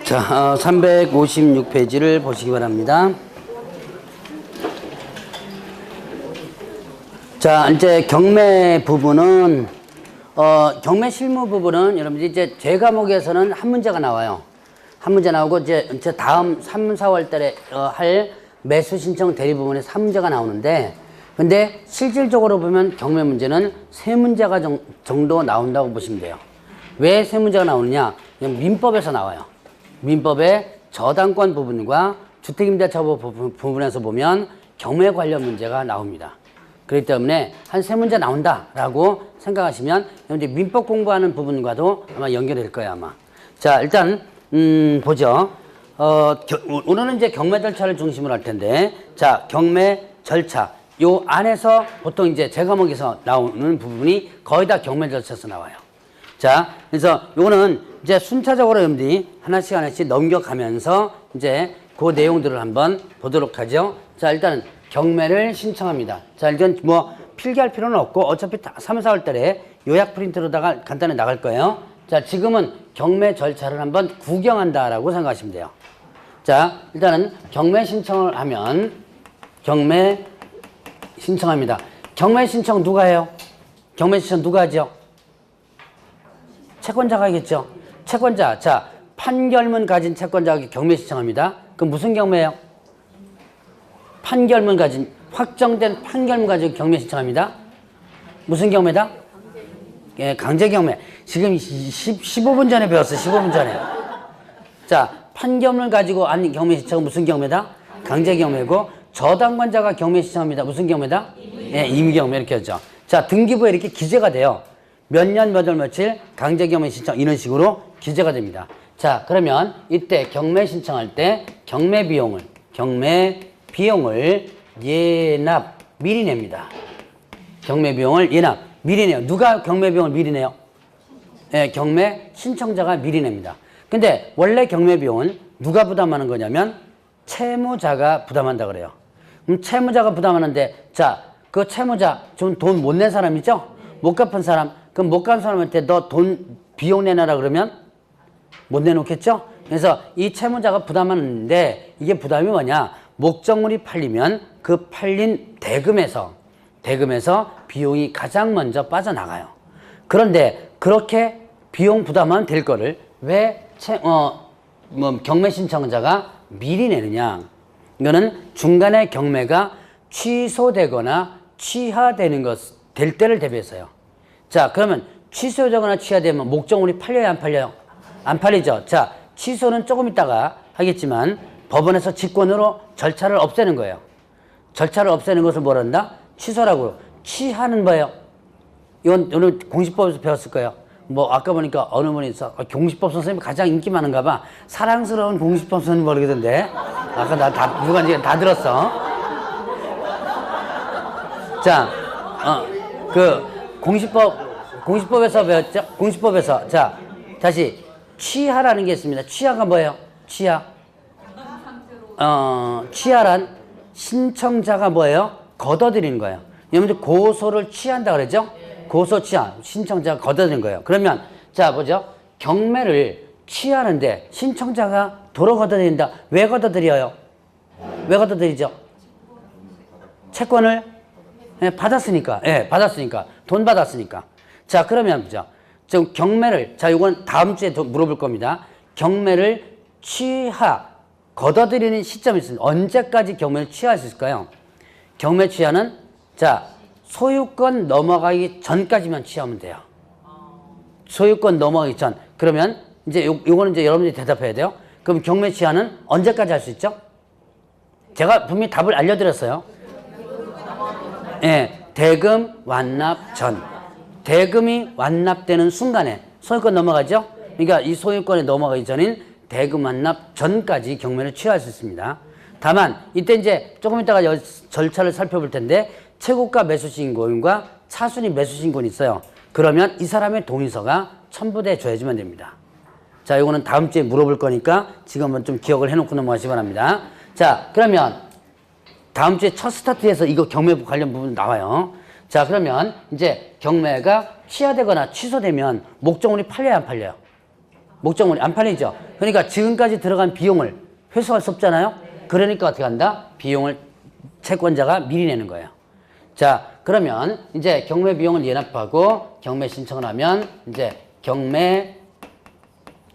자, 356페이지를 보시기 바랍니다. 자, 이제 경매 부분은, 경매 실무 부분은 여러분들 이제 제 과목에서는 한 문제가 나와요. 한 문제 나오고, 이제 다음 3, 4월 달에 할 매수 신청 대리 부분에서 한 문제가 나오는데, 근데 실질적으로 보면 경매 문제는 세 문제가 정도 나온다고 보시면 돼요. 왜 세 문제가 나오느냐? 그냥 민법에서 나와요. 민법의 저당권 부분과 주택임대차 부분에서 보면 경매 관련 문제가 나옵니다. 그렇기 때문에 한 세 문제 나온다라고 생각하시면 이제 민법 공부하는 부분과도 아마 연결될 거예요, 아마. 자, 일단 보죠. 오늘은 이제 경매 절차를 중심으로 할 텐데, 자, 경매 절차. 요 안에서 보통 이제 제 과목에서 나오는 부분이 거의 다 경매 절차에서 나와요. 자, 그래서 요거는 이제 순차적으로 여러분들이 하나씩 넘겨가면서 이제 그 내용들을 한번 보도록 하죠. 자, 일단은 경매를 신청합니다. 자, 일단 뭐 필기할 필요는 없고 어차피 3, 4월 달에 요약 프린트로다가 간단히 나갈 거예요. 자, 지금은 경매 절차를 한번 구경한다라고 생각하시면 돼요. 자, 일단은 경매 신청을 하면 경매 신청합니다. 경매 신청 누가 해요? 경매 신청 누가 하죠? 채권자가 하겠죠. 채권자. 자, 판결문 가진 채권자가 경매 신청합니다. 그럼 무슨 경매예요? 판결문 가진, 확정된 판결문 가지고 경매 신청합니다. 무슨 경매다? 예, 강제 경매. 지금 15분 전에 배웠어요. 15분 전에. 자, 판결문 가지고 한 경매 신청은 무슨 경매다? 강제 경매고, 저당권자가 경매 신청합니다. 무슨 경매다? 예, 임의 경매 이렇게 하죠. 자, 등기부에 이렇게 기재가 돼요. 몇 년, 몇 월, 며칠 강제 경매 신청 이런 식으로 기재가 됩니다. 자, 그러면 이때 경매 신청할 때 경매 비용을 예납 미리 냅니다. 경매 비용을 예납 미리 내요. 누가 경매 비용을 미리 내요? 예, 경매 신청자가 미리 냅니다. 근데 원래 경매 비용은 누가 부담하는 거냐면 채무자가 부담한다 그래요. 그럼 채무자가 부담하는데, 자, 그 채무자 좀 돈 못 낸 사람 있죠? 못 갚은 사람. 그럼 못 갚은 사람한테 너 돈 비용 내놔라 그러면 못 내놓겠죠? 그래서 이 채무자가 부담하는데, 이게 부담이 뭐냐? 목적물이 팔리면 그 팔린 대금에서 비용이 가장 먼저 빠져나가요. 그런데 그렇게 비용 부담하면 될 거를 왜 경매 신청자가 미리 내느냐? 이거는 중간에 경매가 취소되거나 취하되는 될 때를 대비해서요. 자, 그러면 취소되거나 취하되면 목적물이 팔려요, 안 팔려요? 안 팔리죠. 자, 취소는 조금 있다가 하겠지만 법원에서 직권으로 절차를 없애는 거예요. 절차를 없애는 것을 뭐라 한다? 취소라고. 취하는 거예요. 이건 오늘 공시법에서 배웠을 거예요. 뭐 아까 보니까 어느 분이 있어. 공시법 선생님이 가장 인기 많은가 봐. 사랑스러운 공시법 선생님 모르겠던데. 아까 누가 이제 다 들었어. 자, 공시법에서 배웠죠? 공시법에서. 자, 다시. 취하라는 게 있습니다. 취하가 뭐예요? 취하란 신청자가 뭐예요? 걷어들이는 거예요. 여러분들 고소를 취한다 그러죠? 고소 취하. 신청자가 걷어들이는 거예요. 그러면, 자, 보죠. 경매를 취하는데 신청자가 도로 걷어들인다. 왜 걷어들여요? 왜 걷어들이죠? 채권을 받았으니까. 예, 받았으니까. 돈 받았으니까. 자, 그러면 보죠. 지금 경매를, 자, 이건 다음 주에 더 물어볼 겁니다. 경매를 걷어들이는 시점이 있습니다. 언제까지 경매를 취할 수 있을까요? 경매 취하는, 자, 소유권 넘어가기 전까지만 취하면 돼요. 소유권 넘어가기 전. 그러면 이제 요거는 이제 여러분들이 대답해야 돼요. 그럼 경매 취하는 언제까지 할 수 있죠? 제가 분명히 답을 알려드렸어요. 예, 대금 완납 전. 대금이 완납되는 순간에 소유권 넘어가죠? 그러니까 이 소유권에 넘어가기 전인 대금 완납 전까지 경매를 취할 수 있습니다. 다만 이때 이제 조금 이따가 절차를 살펴볼 텐데, 최고가 매수신고인과 차순위 매수신고인이 있어요. 그러면 이 사람의 동의서가 첨부돼 줘야지만 됩니다. 자, 이거는 다음 주에 물어볼 거니까 지금은 좀 기억을 해놓고 넘어가시기 바랍니다. 자, 그러면 다음 주에 첫 스타트에서 이거 경매 관련 부분 나와요. 자, 그러면 이제 경매가 취하되거나 취소되면 목적물이 팔려야 안 팔려요? 목적물이 안 팔리죠. 그러니까 지금까지 들어간 비용을 회수할 수 없잖아요. 그러니까 어떻게 한다? 비용을 채권자가 미리 내는 거예요. 자, 그러면 이제 경매 비용을 연합하고 경매 신청을 하면 이제 경매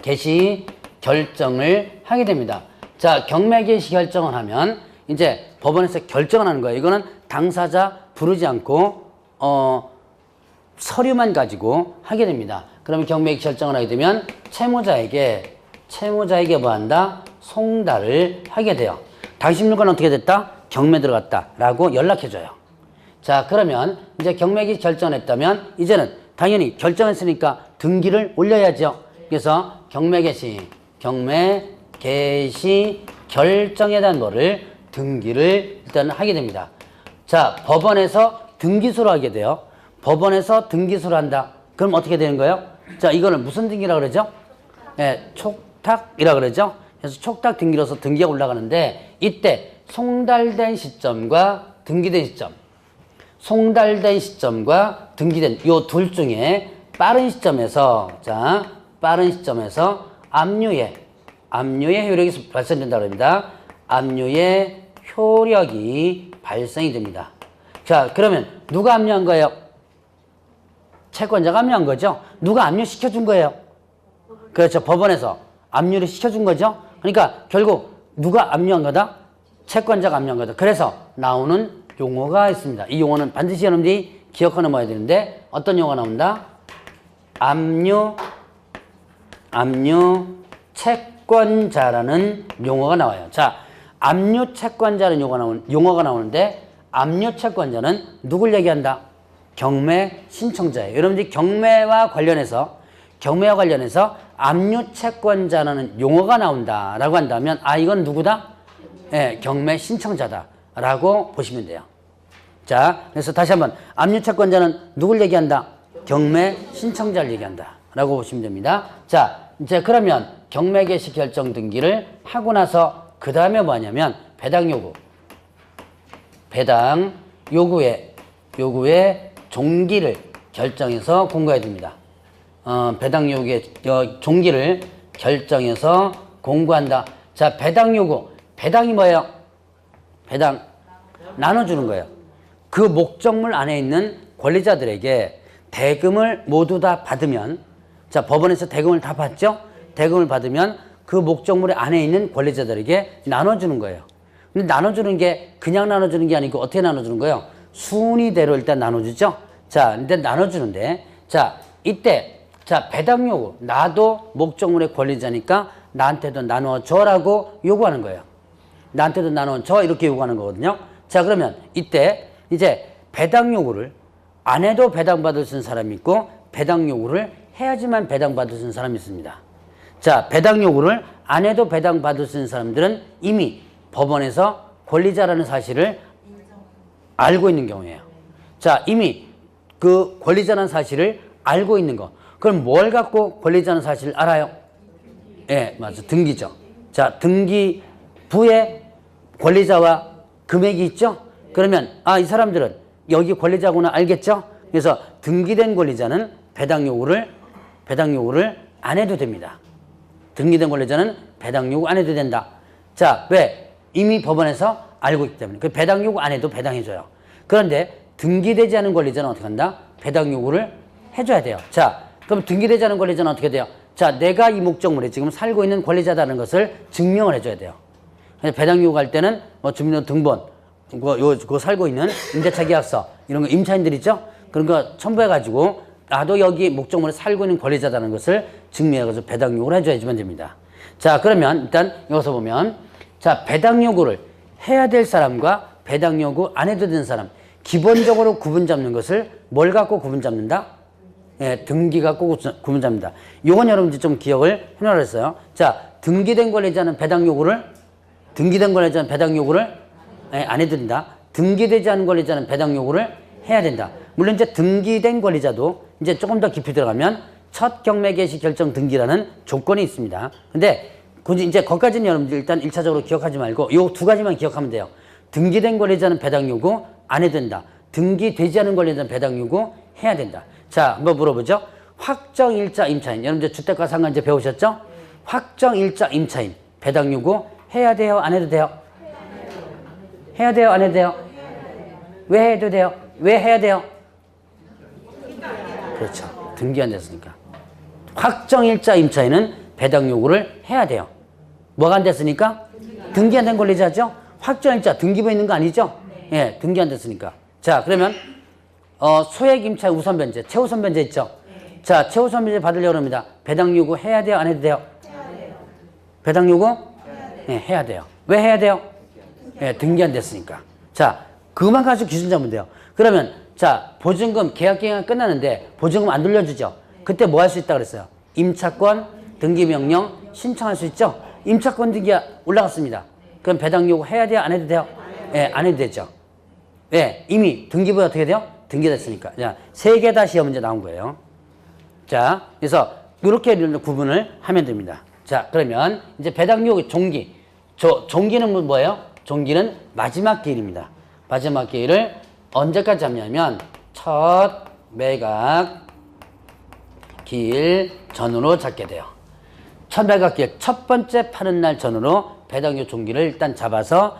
개시 결정을 하게 됩니다. 자, 경매 개시 결정을 하면 이제 법원에서 결정을 하는 거예요. 이거는 당사자 부르지 않고 서류만 가지고 하게 됩니다. 그러면 경매 결정을 하게 되면 채무자에게 뭐 한다? 송달을 하게 돼요. 당신 물건 어떻게 됐다? 경매 들어갔다 라고 연락해줘요. 자, 그러면 이제 경매 결정을 했다면 이제는 당연히 결정했으니까 등기를 올려야죠. 그래서 경매 개시 결정에 대한 거를 등기를 일단 하게 됩니다. 자, 법원에서 등기소로 하게 돼요. 법원에서 등기소로 한다. 그럼 어떻게 되는 거예요? 자, 이거는 무슨 등기라고 그러죠? 예, 촉탁이라고 그러죠? 그래서 촉탁 등기로서 등기가 올라가는데 이때 송달된 시점과 등기된 시점, 송달된 시점과 등기된 요 둘 중에 빠른 시점에서 압류의 효력이 발생된다고 합니다. 압류의 효력이 발생이 됩니다. 자, 그러면 누가 압류한 거예요? 채권자가 압류한 거죠. 누가 압류시켜준 거예요? 그렇죠. 법원에서 압류를 시켜준 거죠. 그러니까 결국 누가 압류한 거다? 채권자가 압류한 거다. 그래서 나오는 용어가 있습니다. 이 용어는 반드시 여러분들이 기억해 놓아야 되는데 어떤 용어가 나온다? 압류 채권자라는 용어가 나와요. 자, 압류 채권자라는 용어가 나오는데 압류 채권자는 누굴 얘기한다? 경매 신청자예요. 여러분들이 경매와 관련해서 압류 채권자라는 용어가 나온다라고 한다면 이건 누구다? 예, 경매 신청자다라고 보시면 돼요. 자, 그래서 다시 한번 압류 채권자는 누굴 얘기한다? 경매 신청자를 얘기한다라고 보시면 됩니다. 자, 이제 그러면 경매 개시 결정 등기를 하고 나서 그 다음에 뭐냐면 배당 요구의 종기를 결정해서 공고해야 됩니다. 배당 요구의 종기를 결정해서 공고한다. 자, 배당이 뭐예요? 배당 나눠주는 거예요. 그 목적물 안에 있는 권리자들에게 대금을 모두 다 받으면, 자, 법원에서 대금을 다 받죠? 대금을 받으면 그 목적물 안에 있는 권리자들에게 나눠주는 거예요. 근데 나눠주는 게 그냥 나눠주는 게 아니고 어떻게 나눠주는 거예요? 순위대로 일단 나눠주죠? 자, 일단 나눠주는데, 자, 이때, 자, 배당 요구. 나도 목적물의 권리자니까 나한테도 나눠줘라고 요구하는 거예요. 나한테도 나눠줘. 이렇게 요구하는 거거든요. 자, 그러면 이때 이제 배당 요구를 안 해도 배당받을 수 있는 사람이 있고 배당 요구를 해야지만 배당받을 수 있는 사람이 있습니다. 자, 배당 요구를 안 해도 배당받을 수 있는 사람들은 이미 법원에서 권리자라는 사실을 알고 있는 경우예요. 자, 이미 그 권리자라는 사실을 알고 있는 거. 그럼 뭘 갖고 권리자라는 사실을 알아요? 예, 맞아. 등기죠. 자, 등기부에 권리자와 금액이 있죠? 그러면, 이 사람들은 여기 권리자구나 알겠죠? 그래서 등기된 권리자는 배당 요구를 안 해도 됩니다. 등기된 권리자는 배당 요구 안 해도 된다. 자, 왜? 이미 법원에서 알고 있기 때문에. 그 배당 요구 안 해도 배당해줘요. 그런데 등기되지 않은 권리자는 어떻게 한다? 배당 요구를 해줘야 돼요. 자, 그럼 등기되지 않은 권리자는 어떻게 돼요? 자, 내가 이 목적물에 지금 살고 있는 권리자다는 것을 증명을 해줘야 돼요. 배당 요구할 때는 뭐 주민등본, 그거 살고 있는 임대차 계약서, 이런 거 임차인들 있죠? 그런 거 첨부해가지고 나도 여기 목적물에 살고 있는 권리자다는 것을 증명해가지고 배당 요구를 해줘야지만 됩니다. 자, 그러면 일단 여기서 보면, 자, 배당 요구를 해야 될 사람과 배당 요구 안 해도 되는 사람, 기본적으로 구분 잡는 것을 뭘 갖고 구분 잡는다? 예, 등기 갖고 구분 잡는다. 요건 여러분들 좀 기억을 해놓으라 했어요. 자, 등기된 권리자는 배당 요구를 안 해도 된다. 등기되지 않은 권리자는 배당 요구를 해야 된다. 물론 이제 등기된 권리자도 이제 조금 더 깊이 들어가면 첫 경매 개시 결정 등기라는 조건이 있습니다. 근데 굳이 이제 거기까지는 여러분들 일단 1차적으로 기억하지 말고 요 두 가지만 기억하면 돼요. 등기된 권리자는 배당 요구 안 해도 된다. 등기되지 않은 권리자는 배당 요구 해야 된다. 자, 한번 물어보죠. 확정일자 임차인. 여러분들 주택과 상관제 배우셨죠? 확정일자 임차인. 배당 요구 해야 돼요? 안 해도 돼요? 해야 돼요? 안 해도 돼요? 왜 해도 돼요? 왜 해야 돼요? 그렇죠. 등기 안 됐으니까. 확정일자 임차인은 배당 요구를 해야 돼요. 뭐가 안 됐으니까? 등기 안 된 권리자죠? 확정일자 등기부 있는 거 아니죠? 예, 등기 안 됐으니까. 자, 그러면 소액 임차인 우선 변제, 최우선 변제 있죠? 자, 최우선 변제 받으려고 합니다. 배당 요구 해야 돼요? 안 해도 돼요? 배당 요구? 네, 해야 돼요. 왜 해야 돼요? 네, 등기 안 됐으니까. 자, 그것만 가지고 기준 잡으면 돼요. 그러면, 자, 보증금, 계약 기간이 끝나는데 보증금 안 돌려주죠? 그때 뭐 할 수 있다고 그랬어요? 임차권, 등기명령 신청할 수 있죠? 임차권 등기가 올라갔습니다. 그럼 배당 요구 해야 돼요? 안 해도 돼요? 네, 안 해도 되죠. 네, 이미 등기부가 어떻게 돼요? 등기됐으니까. 자, 3개 다 시험 문제 나온 거예요. 자, 그래서 이렇게 구분을 하면 됩니다. 자, 그러면 이제 배당 요구 종기. 종기는 뭐예요? 종기는 마지막 기일입니다. 마지막 기일을 언제까지 잡냐면 첫 매각 기일 전후로 잡게 돼요. 첫 매각 기일 첫 번째 파는 날 전후로 배당 요구 종기를 일단 잡아서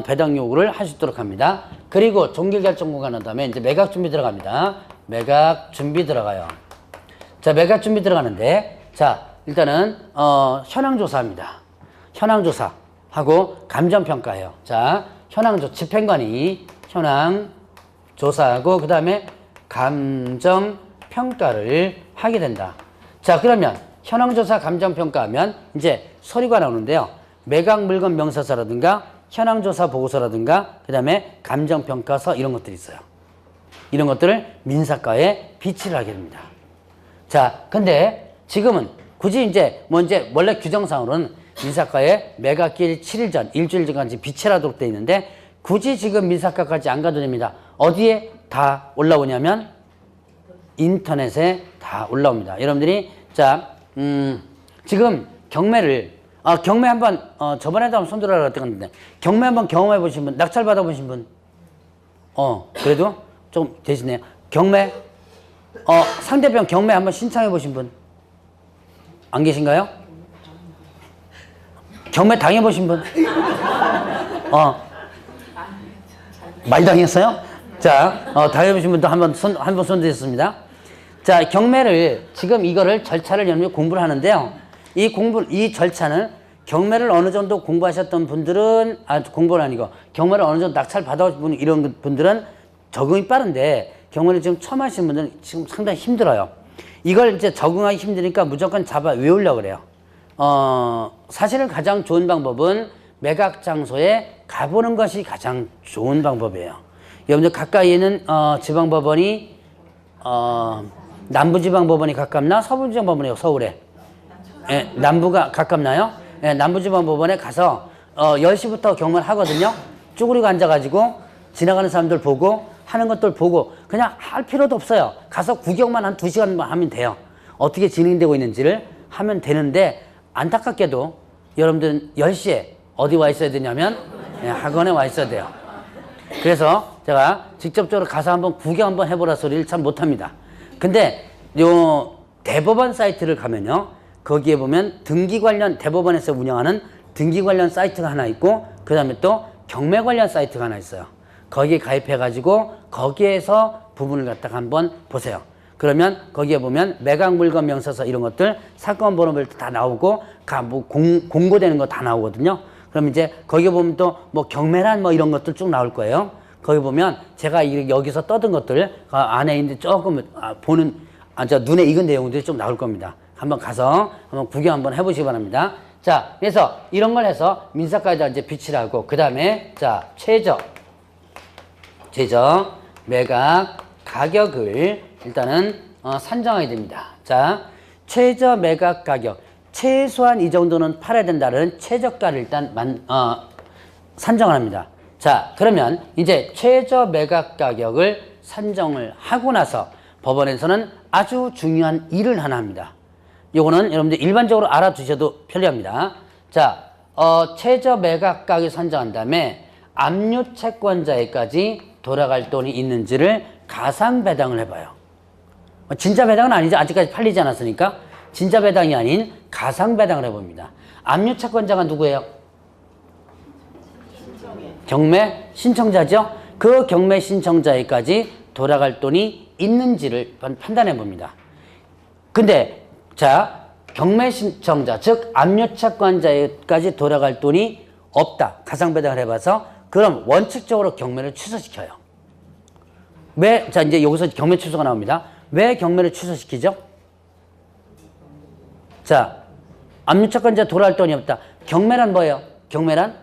배당 요구를 할 수 있도록 합니다. 그리고 종기 결정고가 난 다음에 이제 매각 준비 들어갑니다. 매각 준비 들어가요. 자, 매각 준비 들어가는데, 자, 일단은, 현황조사합니다. 현황조사하고 감정평가해요. 자, 집행관이 현황조사하고, 그 다음에 감정평가를 하게 된다. 자, 그러면 현황조사 감정평가하면 이제 서류가 나오는데요. 매각 물건 명세서라든가, 현황조사 보고서라든가, 그 다음에 감정평가서 이런 것들이 있어요. 이런 것들을 민사과에 비치를 하게 됩니다. 자, 근데 지금은 굳이 이제 원래 규정상으로는 민사과에 매각기일 7일 전, 일주일 전까지 비치하도록 되어 있는데 굳이 지금 민사과까지 안 가도 됩니다. 어디에 다 올라오냐면 인터넷에 다 올라옵니다. 여러분들이 자, 지금 경매 한번 저번에도 한번 손들어라 그랬던데 경매 한번 경험해 보신 분, 낙찰 받아 보신 분, 그래도 좀 되시네요. 경매 상대편 경매 한번 신청해 보신 분 안 계신가요? 경매 당해 보신 분? 많이 당했어요? 자, 당해 보신 분도 한번 손 드셨습니다. 자, 경매를 지금 이거를 절차를 여러분이 공부를 하는데요. 이 절차는 경매를 어느 정도 공부하셨던 분들은 공부는 아니고 경매를 어느 정도 낙찰 받아오신 분 이런 분들은 적응이 빠른데 경매를 지금 처음 하시는 분들은 지금 상당히 힘들어요. 이걸 이제 적응하기 힘드니까 무조건 잡아 외우려고 그래요. 사실은 가장 좋은 방법은 매각 장소에 가보는 것이 가장 좋은 방법이에요. 여러분들 가까이에 있는 지방법원이 남부지방법원이 가깝나 서부지방법원이요? 서울에. 예, 남부가 가깝나요? 예, 남부지방법원에 가서 10시부터 경매를 하거든요. 쭈그리고 앉아가지고 지나가는 사람들 보고 하는 것들 보고 그냥 할 필요도 없어요. 가서 구경만 한 2시간만 하면 돼요. 어떻게 진행되고 있는지를 하면 되는데 안타깝게도 여러분들은 10시에 어디 와 있어야 되냐면 학원에 와 있어야 돼요. 그래서 제가 직접적으로 가서 한번 구경 한번 해보라 소리를 참 못합니다. 근데 요 대법원 사이트를 가면요. 거기에 보면 등기 관련 대법원에서 운영하는 등기 관련 사이트가 하나 있고 그 다음에 또 경매 관련 사이트가 하나 있어요. 거기에 가입해가지고 거기에서 부분을 갖다가 한번 보세요. 그러면 거기에 보면 매각 물건 명세서 이런 것들 사건 번호별도 다 나오고 뭐 공고되는 거 다 나오거든요. 그럼 이제 거기 보면 또 뭐 경매란 뭐 이런 것들 쭉 나올 거예요. 거기 보면 제가 여기서 떠든 것들 안에 있는데 조금 보는 눈에 익은 내용들이 좀 나올 겁니다. 한번 가서 한번 구경 한번 해보시기 바랍니다. 자, 그래서 이런 걸 해서 민사과에다 이제 비치를 하고 그 다음에 자 최저 매각 가격을 일단은 산정하게 됩니다. 자, 최저 매각 가격 최소한 이 정도는 팔아야 된다는 최저가를 일단 산정을 합니다. 자, 그러면 이제 최저 매각 가격을 산정을 하고 나서 법원에서는 아주 중요한 일을 하나 합니다. 요거는 여러분들 일반적으로 알아두셔도 편리합니다. 자, 최저 매각 가격 산정한 다음에 압류 채권자에까지 돌아갈 돈이 있는지를 가상 배당을 해봐요. 진짜 배당은 아니죠. 아직까지 팔리지 않았으니까. 진짜 배당이 아닌 가상 배당을 해봅니다. 압류 채권자가 누구예요? 경매 신청자죠. 그 경매 신청자에까지 돌아갈 돈이 있는지를 판단해 봅니다. 근데 자, 경매 신청자 즉 압류 채권자에까지 돌아갈 돈이 없다. 가상 배당을 해봐서 그럼 원칙적으로 경매를 취소시켜요. 왜? 자, 이제 여기서 경매 취소가 나옵니다. 왜 경매를 취소시키죠? 자, 압류 채권자 돌아갈 돈이 없다. 경매란 뭐예요? 경매란?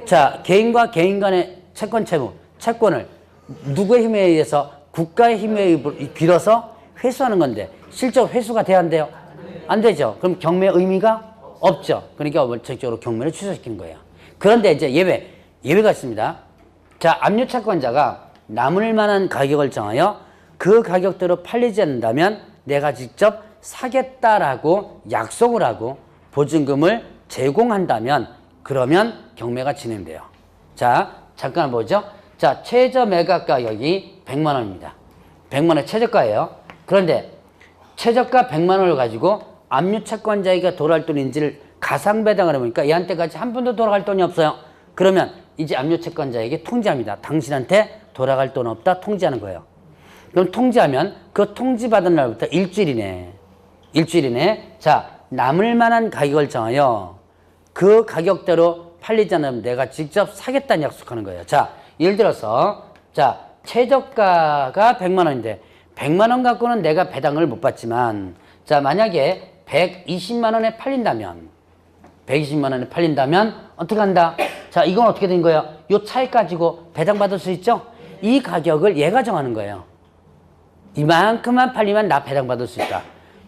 자, 개인과 개인 간의 채권 채무, 채권을 누구의 힘에 의해서 국가의 힘에 빌어서 회수하는 건데 실제로 회수가 돼야 안 돼요? 안 되죠. 그럼 경매의 의미가 없죠. 그러니까 원칙적으로 경매를 취소시키는 거예요. 그런데 이제 예외가 있습니다. 자, 압류 채권자가 남을 만한 가격을 정하여 그 가격대로 팔리지 않는다면 내가 직접 사겠다라고 약속을 하고 보증금을 제공한다면 그러면 경매가 진행돼요. 자, 잠깐 보죠. 자, 최저 매각 가격이 100만 원입니다. 100만 원 최저가예요. 그런데 최저가 100만 원을 가지고 압류 채권자에게 돌아갈 돈인지를 가상 배당을 해보니까 얘한테까지 한 푼도 돌아갈 돈이 없어요. 그러면 이제 압류 채권자에게 통지합니다. 당신한테 돌아갈 돈 없다 통지하는 거예요. 그럼 통지하면 그 통지받은 날부터 일주일이네. 자, 남을 만한 가격을 정하여 그 가격대로 팔리지 않으면 내가 직접 사겠다는 약속하는 거예요. 자, 예를 들어서 자, 최저가가 100만 원인데 100만 원 갖고는 내가 배당을 못 받지만 자, 만약에 120만 원에 팔린다면 120만 원에 팔린다면 어떻게 한다? 자, 이건 어떻게 된 거예요? 요 차익 가지고 배당 받을 수 있죠? 이 가격을 얘가 정하는 거예요. 이만큼만 팔리면 나 배당 받을 수 있다.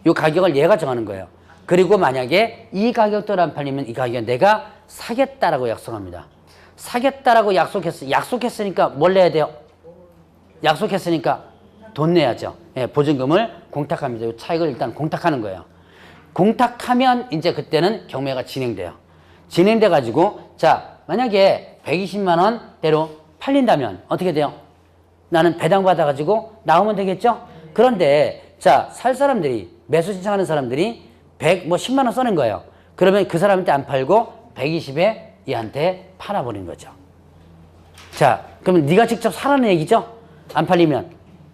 요 가격을 얘가 정하는 거예요. 그리고 만약에 이 가격대로 안 팔리면 이 가격에 내가 사겠다라고 약속합니다. 사겠다라고 약속했으니까 뭘 내야 돼요? 약속했으니까 돈 내야죠. 예, 보증금을 공탁합니다. 이 차익을 일단 공탁하는 거예요. 공탁하면 이제 그때는 경매가 진행돼요. 진행돼 가지고 자, 만약에 120만 원대로 팔린다면 어떻게 돼요? 나는 배당 받아 가지고 나오면 되겠죠? 그런데 자, 살 사람들이 매수 신청하는 사람들이 10만 원 써는 거예요. 그러면 그 사람한테 안 팔고 120에 얘한테 팔아버린 거죠. 자, 그러면 네가 직접 사라는 얘기죠? 안 팔리면.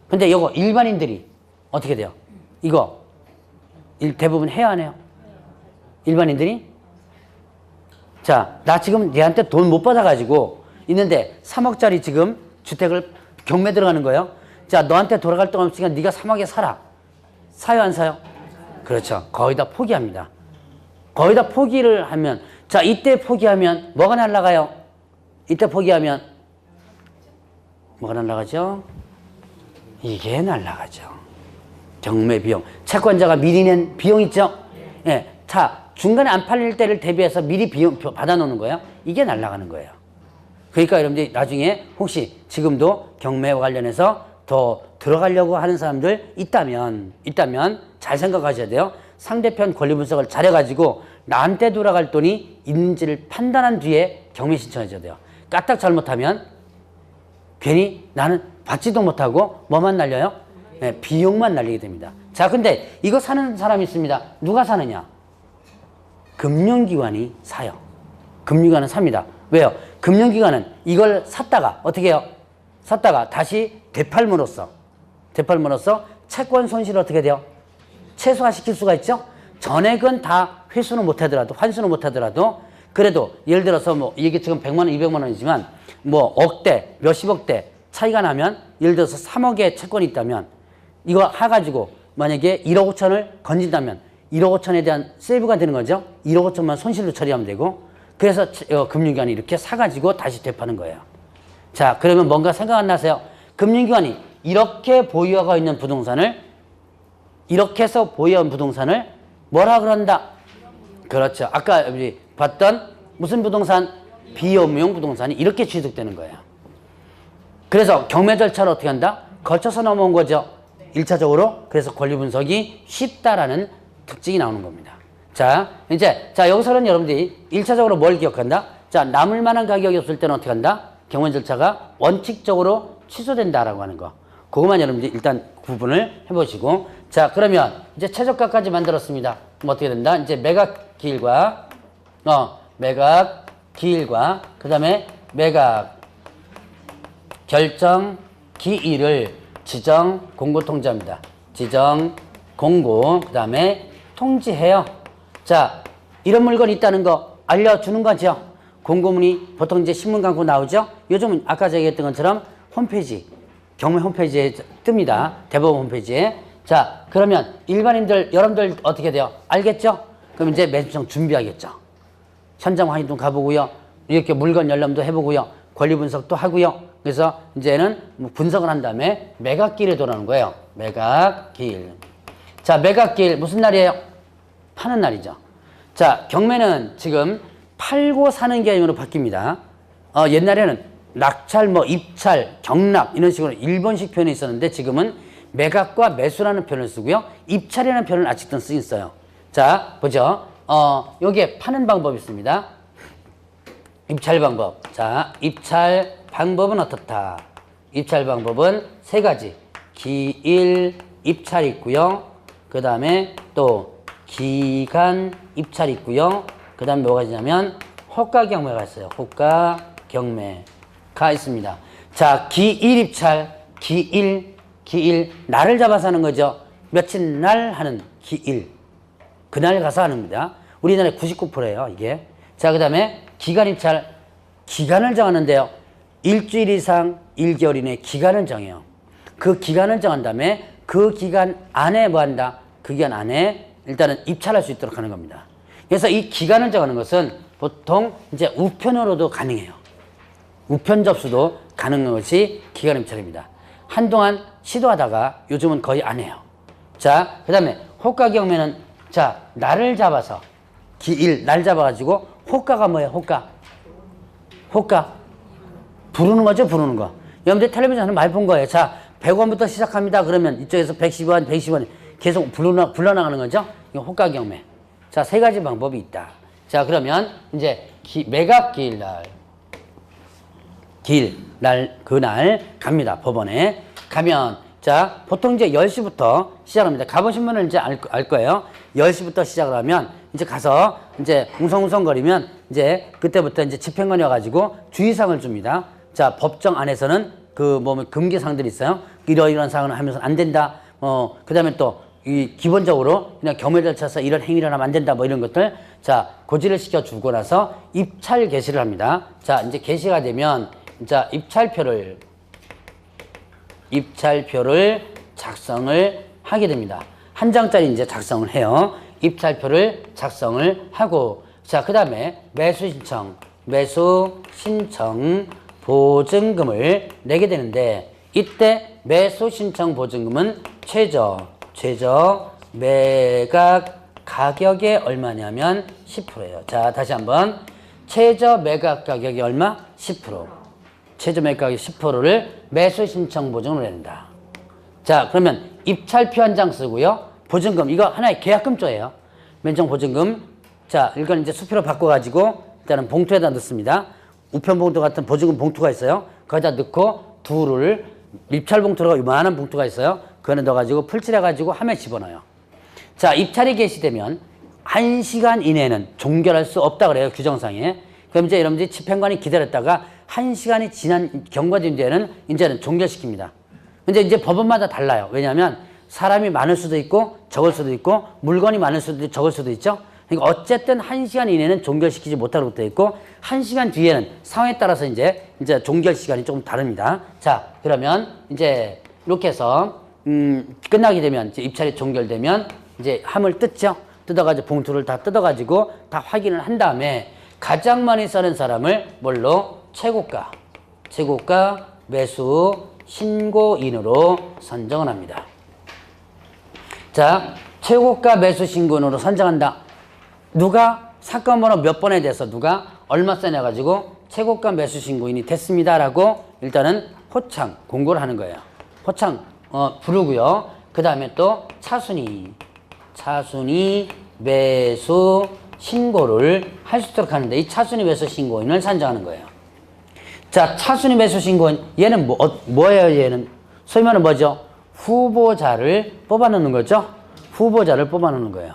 근데 이거 일반인들이 어떻게 돼요? 이거 대부분 해야 안 해요? 일반인들이? 자, 나 지금 얘한테 돈 못 받아가지고 있는데 3억짜리 지금 주택을 경매 들어가는 거예요. 자, 너한테 돌아갈 돈 없으니까 네가 3억에 사라. 사요 안 사요? 그렇죠. 거의 다 포기합니다. 거의 다 포기를 하면 자, 이때 포기하면 뭐가 날라가요? 이때 포기하면 뭐가 날라가죠? 이게 날라가죠. 경매 비용. 채권자가 미리 낸 비용 있죠? 예. 자, 중간에 안 팔릴 때를 대비해서 미리 비용 받아놓는 거예요. 이게 날라가는 거예요. 그러니까 여러분들이 나중에 혹시 지금도 경매와 관련해서 더 들어가려고 하는 사람들 있다면 잘 생각하셔야 돼요. 상대편 권리 분석을 잘해가지고 나한테 돌아갈 돈이 있는지를 판단한 뒤에 경매 신청해줘야 돼요. 까딱 잘못하면 괜히 나는 받지도 못하고 뭐만 날려요? 네, 비용만 날리게 됩니다. 자, 근데 이거 사는 사람이 있습니다. 누가 사느냐? 금융기관이 사요. 금융기관은 삽니다. 왜요? 금융기관은 이걸 샀다가 어떻게 해요? 샀다가 다시 되팔므로써 채권 손실을 어떻게 돼요? 최소화시킬 수가 있죠? 전액은 다 회수는 못하더라도 환수는 못하더라도 그래도 예를 들어서 뭐 이게 지금 100만 원, 200만 원이지만 뭐 억대, 몇십억대 차이가 나면 예를 들어서 3억의 채권이 있다면 이거 해가지고 만약에 1억 5천을 건진다면 1억 5천에 대한 세이브가 되는 거죠. 1억 5천만 손실로 처리하면 되고 그래서 금융기관이 이렇게 사가지고 다시 되파는 거예요. 자, 그러면 뭔가 생각 안 나세요? 금융기관이 이렇게 보유하고 있는 부동산을 이렇게 해서 보유한 부동산을 뭐라 그런다? 그렇죠. 아까 우리 봤던 무슨 부동산? 비업무용 부동산이 이렇게 취득되는 거예요. 그래서 경매 절차를 어떻게 한다? 거쳐서 넘어온 거죠. 1차적으로. 그래서 권리 분석이 쉽다라는 특징이 나오는 겁니다. 자, 이제 여기서는 여러분들이 1차적으로 뭘 기억한다? 자, 남을 만한 가격이 없을 때는 어떻게 한다? 경매 절차가 원칙적으로 취소된다라고 하는 거. 그것만 여러분들이 일단 구분을 해보시고. 자, 그러면 이제 최저가까지 만들었습니다. 그럼 어떻게 된다? 이제 매각 기일과, 매각 기일과, 그 다음에 매각 결정 기일을 지정 공고 통지합니다. 지정 공고, 그 다음에 통지해요. 자, 이런 물건이 있다는 거 알려주는 거죠. 공고문이 보통 이제 신문 광고 나오죠. 요즘은 아까 제가 얘기했던 것처럼 홈페이지, 경매 홈페이지에 뜹니다. 대법원 홈페이지에. 자, 그러면 일반인들, 여러분들 어떻게 돼요? 알겠죠? 그럼 이제 매수청 준비하겠죠. 현장 확인도 가보고요. 이렇게 물건 열람도 해보고요. 권리 분석도 하고요. 그래서 이제는 분석을 한 다음에 매각기일에 돌아오는 거예요. 매각기일. 자, 매각기일 무슨 날이에요? 파는 날이죠. 자, 경매는 지금 팔고 사는 개념으로 바뀝니다. 옛날에는 낙찰, 입찰, 경락 이런 식으로 일본식 표현이 있었는데 지금은 매각과 매수라는 표현을 쓰고요. 입찰이라는 표현을 아직도 쓰고 있어요. 자, 보죠. 여기에 파는 방법이 있습니다. 입찰 방법. 자, 입찰 방법은 어떻다? 입찰 방법은 세 가지. 기일 입찰 있고요. 그 다음에 또 기간 입찰 있고요. 그 다음에 뭐가 있냐면 호가 경매가 있어요. 호가 경매가 있습니다. 자, 기일 입찰, 기일 날을 잡아서 하는 거죠. 며칠 날 하는 기일. 그날 가서 하는 겁니다. 우리나라에 99%예요, 이게. 자, 그 다음에 기간 입찰, 기간을 정하는데요. 일주일 이상 1개월 이내 기간을 정해요. 그 기간을 정한 다음에 그 기간 안에 뭐 한다? 그 기간 안에 일단은 입찰할 수 있도록 하는 겁니다. 그래서 이 기간을 정하는 것은 보통 이제 우편으로도 가능해요. 우편 접수도 가능한 것이 기간 입찰입니다. 한동안 시도하다가 요즘은 거의 안 해요. 자, 그 다음에 호가 경매는 자, 날을 잡아서 기일, 날 잡아가지고 호가가 뭐예요? 호가. 부르는 거죠, 부르는 거. 여러분들 텔레비전에서 많이 본 거예요. 자, 100원부터 시작합니다. 그러면 이쪽에서 110원, 110원 계속 불러나가는 거죠. 이거 호가 경매. 자, 세 가지 방법이 있다. 자, 그러면 이제 매각 기일, 그날 갑니다. 법원에 가면 자, 보통 이제 10시부터 시작합니다. 가보신 분은 이제 알 거예요. 10시부터 시작을 하면 이제 가서 이제 웅성웅성거리면 이제 그때부터 이제 집행관이 와가지고 주의사항을 줍니다. 자, 법정 안에서는 금기사항들이 있어요. 이러이러한 사항을 하면서 안 된다. 그 다음에 또 기본적으로 그냥 경매 절차에서 이런 행위를 하면 안 된다. 뭐 이런 것들. 자, 고지를 시켜주고 나서 입찰 개시를 합니다. 자, 이제 개시가 되면 자, 입찰표를 작성을 하게 됩니다. 한 장짜리 이제 작성을 해요. 입찰표를 작성을 하고, 자, 그 다음에 매수 신청 보증금을 내게 되는데, 이때 매수 신청 보증금은 최저 매각 가격이 얼마냐면 10%예요. 자, 다시 한번. 최저 매각 가격이 얼마? 10%. 최저 매각 가격 10%를 매수 신청 보증으로 낸다. 자, 그러면 입찰표 한 장 쓰고요. 보증금, 이거 하나의 계약금조예요. 맨정 보증금. 자, 이건 이제 수표로 바꿔가지고 일단은 봉투에다 넣습니다. 우편 봉투 같은 보증금 봉투가 있어요. 거기다 넣고 두를 입찰 봉투로 요만한 봉투가 있어요. 그거는 넣어가지고 풀칠해가지고 함에 집어넣어요. 자, 입찰이 개시되면 1시간 이내는 종결할 수 없다 그래요. 규정상에. 그럼 이제 여러분들이 집행관이 기다렸다가 1시간이 지난 경과된 뒤에는 이제는 종결시킵니다. 근데 이제 법원마다 달라요. 왜냐하면 사람이 많을 수도 있고 적을 수도 있고 물건이 많을 수도 있고 적을 수도 있죠. 그러니까 어쨌든 1시간 이내는 종결시키지 못하는 것도 있고 1시간 뒤에는 상황에 따라서 이제 종결 시간이 조금 다릅니다. 자, 그러면 이제 이렇게 해서 끝나게 되면 이제 입찰이 종결되면 이제 함을 뜯죠. 뜯어가지고 봉투를 다 뜯어가지고 다 확인을 한 다음에 가장 많이 써는 사람을 뭘로? 최고가 매수 신고인으로 선정을 합니다. 자, 최고가 매수 신고인으로 선정한다. 누가 사건 번호 몇 번에 대해서 누가 얼마 써내가지고 최고가 매수 신고인이 됐습니다라고 일단은 호창 공고를 하는 거예요. 호창 부르고요. 그 다음에 또 차순위 매수 신고를 할 수 있도록 하는데 이 차순위 매수 신고인을 선정하는 거예요. 자, 차순위 매수 신고인 얘는 뭐예요? 얘는 소위 말하는 뭐죠? 후보자를 뽑아놓는 거죠. 후보자를 뽑아놓는 거예요.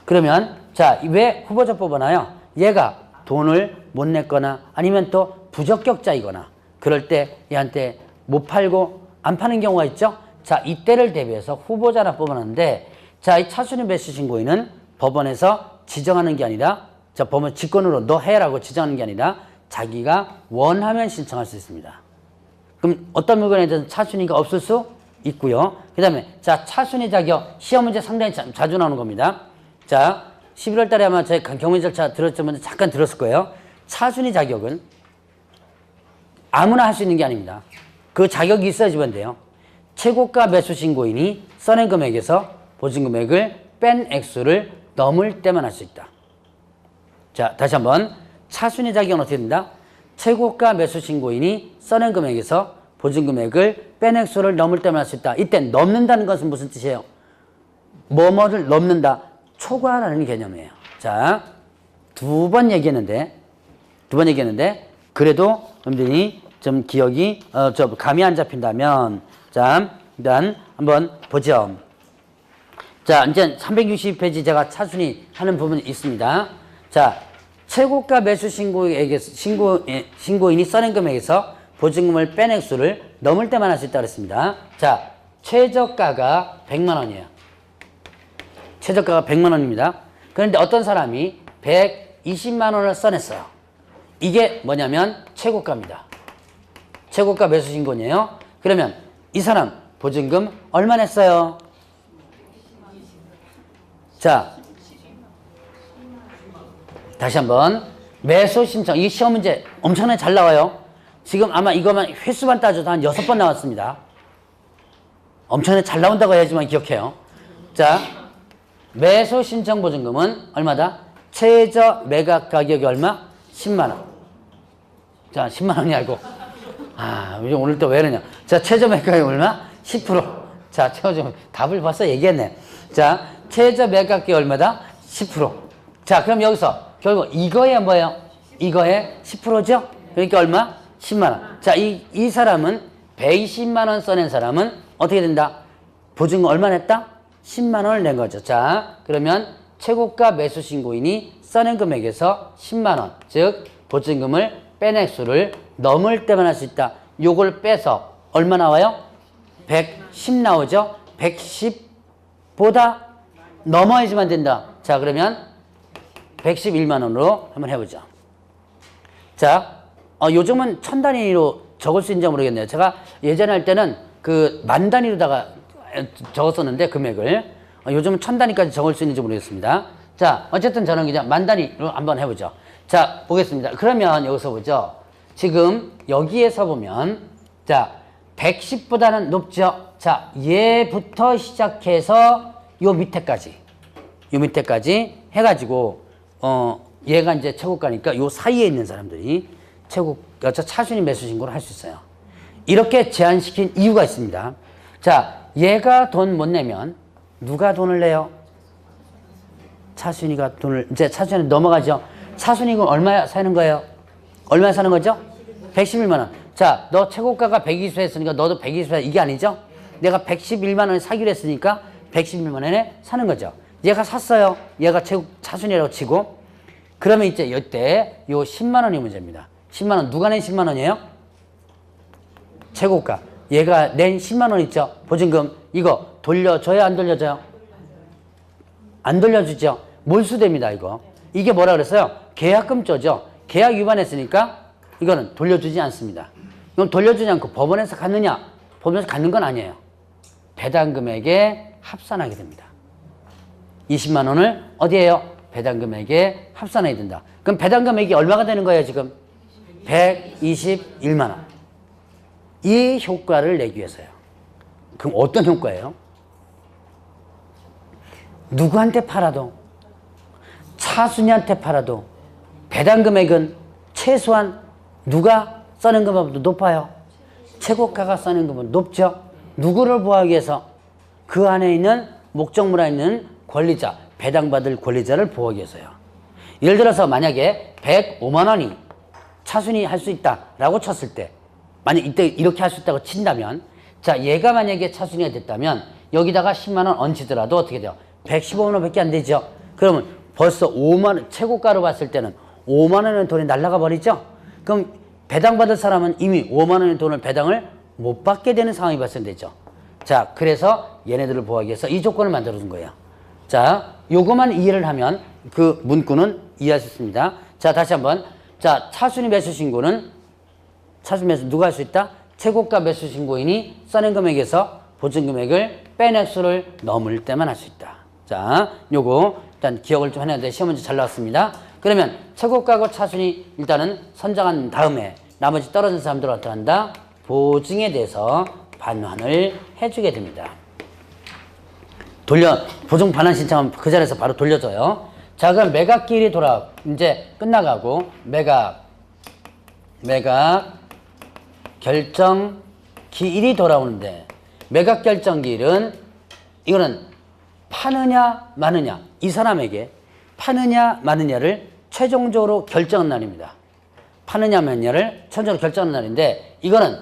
그러면 자, 왜 후보자 뽑아놔요? 얘가 돈을 못 냈거나 아니면 또 부적격자이거나 그럴 때 얘한테 못 팔고 안 파는 경우가 있죠. 자, 이때를 대비해서 후보자를 뽑아놨는데 자, 이 차순위 매수 신고인은 법원에서 지정하는 게 아니라 자, 법원 직권으로 너 해라고 지정하는 게 아니라 자기가 원하면 신청할 수 있습니다. 그럼 어떤 물건에 대해서 차순위가 없을 수 있고요. 그 다음에 자, 차순위 자격 시험 문제 상당히 자주 나오는 겁니다. 자, 11월 달에 아마 제 경매 절차 들었던 분들 잠깐 들었을 거예요. 차순위 자격은 아무나 할 수 있는 게 아닙니다. 그 자격이 있어야지만 돼요. 최고가 매수 신고인이 써낸 금액에서 보증 금액을 뺀 액수를 넘을 때만 할 수 있다. 자, 다시 한번 차순위 자격은 어떻게 된다? 최고가 매수 신고인이 써낸 금액에서 보증 금액을 뺀 액수를 넘을 때만 할 수 있다. 이때 넘는다는 것은 무슨 뜻이에요? 뭐뭐를 넘는다. 초과라는 개념이에요. 자, 두 번 얘기했는데 그래도 여러분들이 좀 기억이 감이 안 잡힌다면 자, 일단 한번 보죠. 자, 이제 360페이지 제가 차순위 하는 부분이 있습니다. 자, 최고가 매수 신고인이 써낸 금액에서 보증금을 뺀 액수를 넘을 때만 할 수 있다고 했습니다. 자, 최저가가 100만 원이에요. 최저가가 100만 원입니다. 그런데 어떤 사람이 120만 원을 써냈어요. 이게 뭐냐면 최고가입니다. 최고가 매수 신고인이에요. 그러면 이 사람 보증금 얼마 냈어요? 자, 다시 한번 매수 신청. 이 시험 문제 엄청나게 잘 나와요. 지금 아마 이거만 횟수만 따져도 한 6번 나왔습니다. 엄청나게 잘 나온다고 해야지만 기억해요. 자, 매수 신청 보증금은 얼마다? 최저 매각 가격이 얼마? 10만 원. 자, 10만 원이 알고. 아, 오늘 또 왜 이러냐. 자, 최저 매각 가격이 얼마? 10%. 자, 최저 답을 벌써 얘기했네. 자, 최저 매각 가격이 얼마다? 10%. 자, 그럼 여기서 결국 이거에 뭐예요? 이거에 10%죠? 그러니까 얼마? 10만 원. 자, 이 사람은 120만 원 써낸 사람은 어떻게 된다? 보증금 얼마 냈다? 10만 원을 낸 거죠. 자, 그러면 최고가 매수 신고인이 써낸 금액에서 10만 원, 즉 보증금을 뺀 액수를 넘을 때만 할 수 있다. 요걸 빼서 얼마 나와요? 110 나오죠? 110보다 넘어야지만 된다. 자, 그러면 111만 원으로 한번 해보죠. 자, 요즘은 1000단위로 적을 수 있는지 모르겠네요. 제가 예전에 할 때는 그 만 단위로다가 적었었는데 금액을 요즘은 1000단위까지 적을 수 있는지 모르겠습니다. 자, 어쨌든 저는 그냥 만 단위로 한번 해보죠. 자, 보겠습니다. 그러면 여기서 보죠. 지금 여기에서 보면 자, 110보다는 높죠. 자, 얘부터 시작해서 요 밑에까지 해가지고 얘가 이제 최고가니까 요 사이에 있는 사람들이 차순위 매수 신고를 할 수 있어요. 이렇게 제한시킨 이유가 있습니다. 자, 얘가 돈 못 내면 누가 돈을 내요? 차순위가 돈을, 이제 차순위 넘어가죠. 차순위가 얼마 사는 거예요? 얼마 사는 거죠? 111만 원. 자, 너 최고가가 120 했으니까 너도 120 이게 아니죠? 내가 111만 원에 사기로 했으니까 111만 원에 사는 거죠. 얘가 샀어요. 얘가 차순위라고 치고. 그러면 이제 이때 요 10만 원이 문제입니다. 10만 원 누가 낸 10만 원이에요? 최고가. 얘가 낸 10만 원 있죠? 보증금. 이거 돌려줘요? 안 돌려줘요? 안 돌려주죠? 몰수됩니다, 이거. 이게 뭐라 그랬어요? 계약금조죠. 계약 위반했으니까 이거는 돌려주지 않습니다. 이건 돌려주지 않고 법원에서 갔느냐? 법원에서 갖는 건 아니에요. 배당금액에 합산하게 됩니다. 20만 원을 어디에요? 배당금액에 합산해야 된다. 그럼 배당금액이 얼마가 되는 거예요, 지금? 121만 원. 이 효과를 내기 위해서요. 그럼 어떤 효과예요? 누구한테 팔아도, 차순위한테 팔아도 배당금액은 최소한 누가 써낸 것보다 높아요? 최고가가 써낸 것보다 높죠? 누구를 보호하기 위해서? 그 안에 있는 목적물에 있는 권리자, 배당받을 권리자를 보호하기 위해서요. 예를 들어서 만약에 105만 원이 차순위 할 수 있다라고 쳤을 때, 만약 이때 이렇게 할 수 있다고 친다면 자, 얘가 만약에 차순위가 됐다면 여기다가 10만 원 얹히더라도 어떻게 돼요? 115만 원밖에 안 되죠. 그러면 벌써 5만 원, 최고가로 봤을 때는 5만 원의 돈이 날아가 버리죠. 그럼 배당받을 사람은 이미 5만 원의 돈을 배당을 못 받게 되는 상황이 발생되죠. 자, 그래서 얘네들을 보호하기 위해서 이 조건을 만들어 준 거예요. 자, 요거만 이해를 하면 그 문구는 이해할 수 있습니다. 자, 다시 한번. 자, 차순위 매수 신고는 차순위 매수 누가 할 수 있다? 최고가 매수 신고인이 써낸 금액에서 보증 금액을 뺀 액수를 넘을 때만 할 수 있다. 자, 요거 일단 기억을 좀 해놨는데 시험 문제 잘 나왔습니다. 그러면 최고가고 차순위 일단은 선정한 다음에 나머지 떨어진 사람들은 어떻게 한다? 보증에 대해서 반환을 해주게 됩니다. 보증 반환 신청하면 그 자리에서 바로 돌려줘요. 자, 그럼 매각기일이 이제 끝나가고 매각 결정 기일이 돌아오는데 매각 결정 기일은 이거는 파느냐 마느냐 이 사람에게 파느냐 마느냐를 최종적으로 결정한 날입니다. 파느냐 마느냐를 최종적으로 결정한 날인데 이거는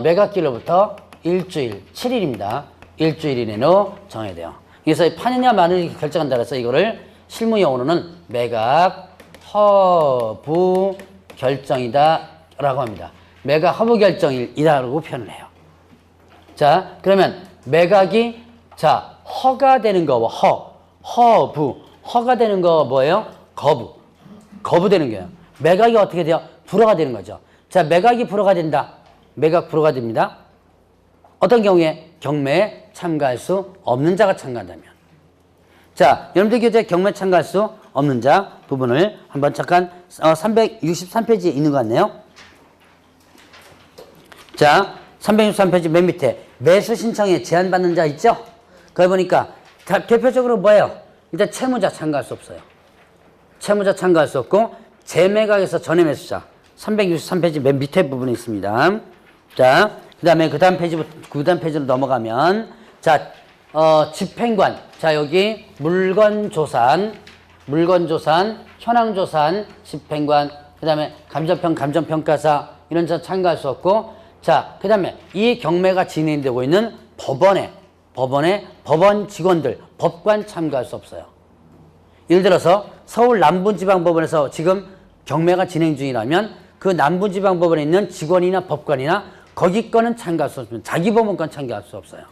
매각 기일로부터 일주일 7일입니다. 일주일 이내로 정해야 돼요. 그래서 파느냐 마느냐 결정한다 그래서 이거를 실무 용어로는 매각 허부 결정이다 라고 합니다. 매각 허부 결정이라고 표현을 해요. 자, 그러면 매각이 자 허가 되는 거 허부 허가 되는 거 뭐예요? 거부되는 거예요. 매각이 어떻게 돼요? 불허가 되는 거죠. 자, 매각이 불허가 된다. 매각 불허가 됩니다. 어떤 경우에 경매에 참가할 수 없는 자가 참가한다면. 자, 여러분들 교재 경매에 참가할 수 없는 자 부분을 한번 잠깐 363페이지에 있는 것 같네요. 자, 363페이지 맨 밑에 매수 신청에 제한받는 자 있죠? 거기 보니까 대표적으로 뭐예요? 일단 채무자 참가할 수 없어요. 채무자 참가할 수 없고 재매각에서 전매매수자 363페이지 맨 밑에 부분에 있습니다. 자, 그 다음 페이지로 넘어가면 자, 집행관. 자, 여기 물건조산, 현황조산, 집행관, 그 다음에 감정평가사 이런 자 참가할 수 없고 자, 그 다음에 이 경매가 진행되고 있는 법원의 법원 직원들, 법관 참가할 수 없어요. 예를 들어서 서울 남부지방법원에서 지금 경매가 진행 중이라면 그 남부지방법원에 있는 직원이나 법관이나 거기 거는 참가할 수 없으면 자기 법원 건 참가할 수 없어요.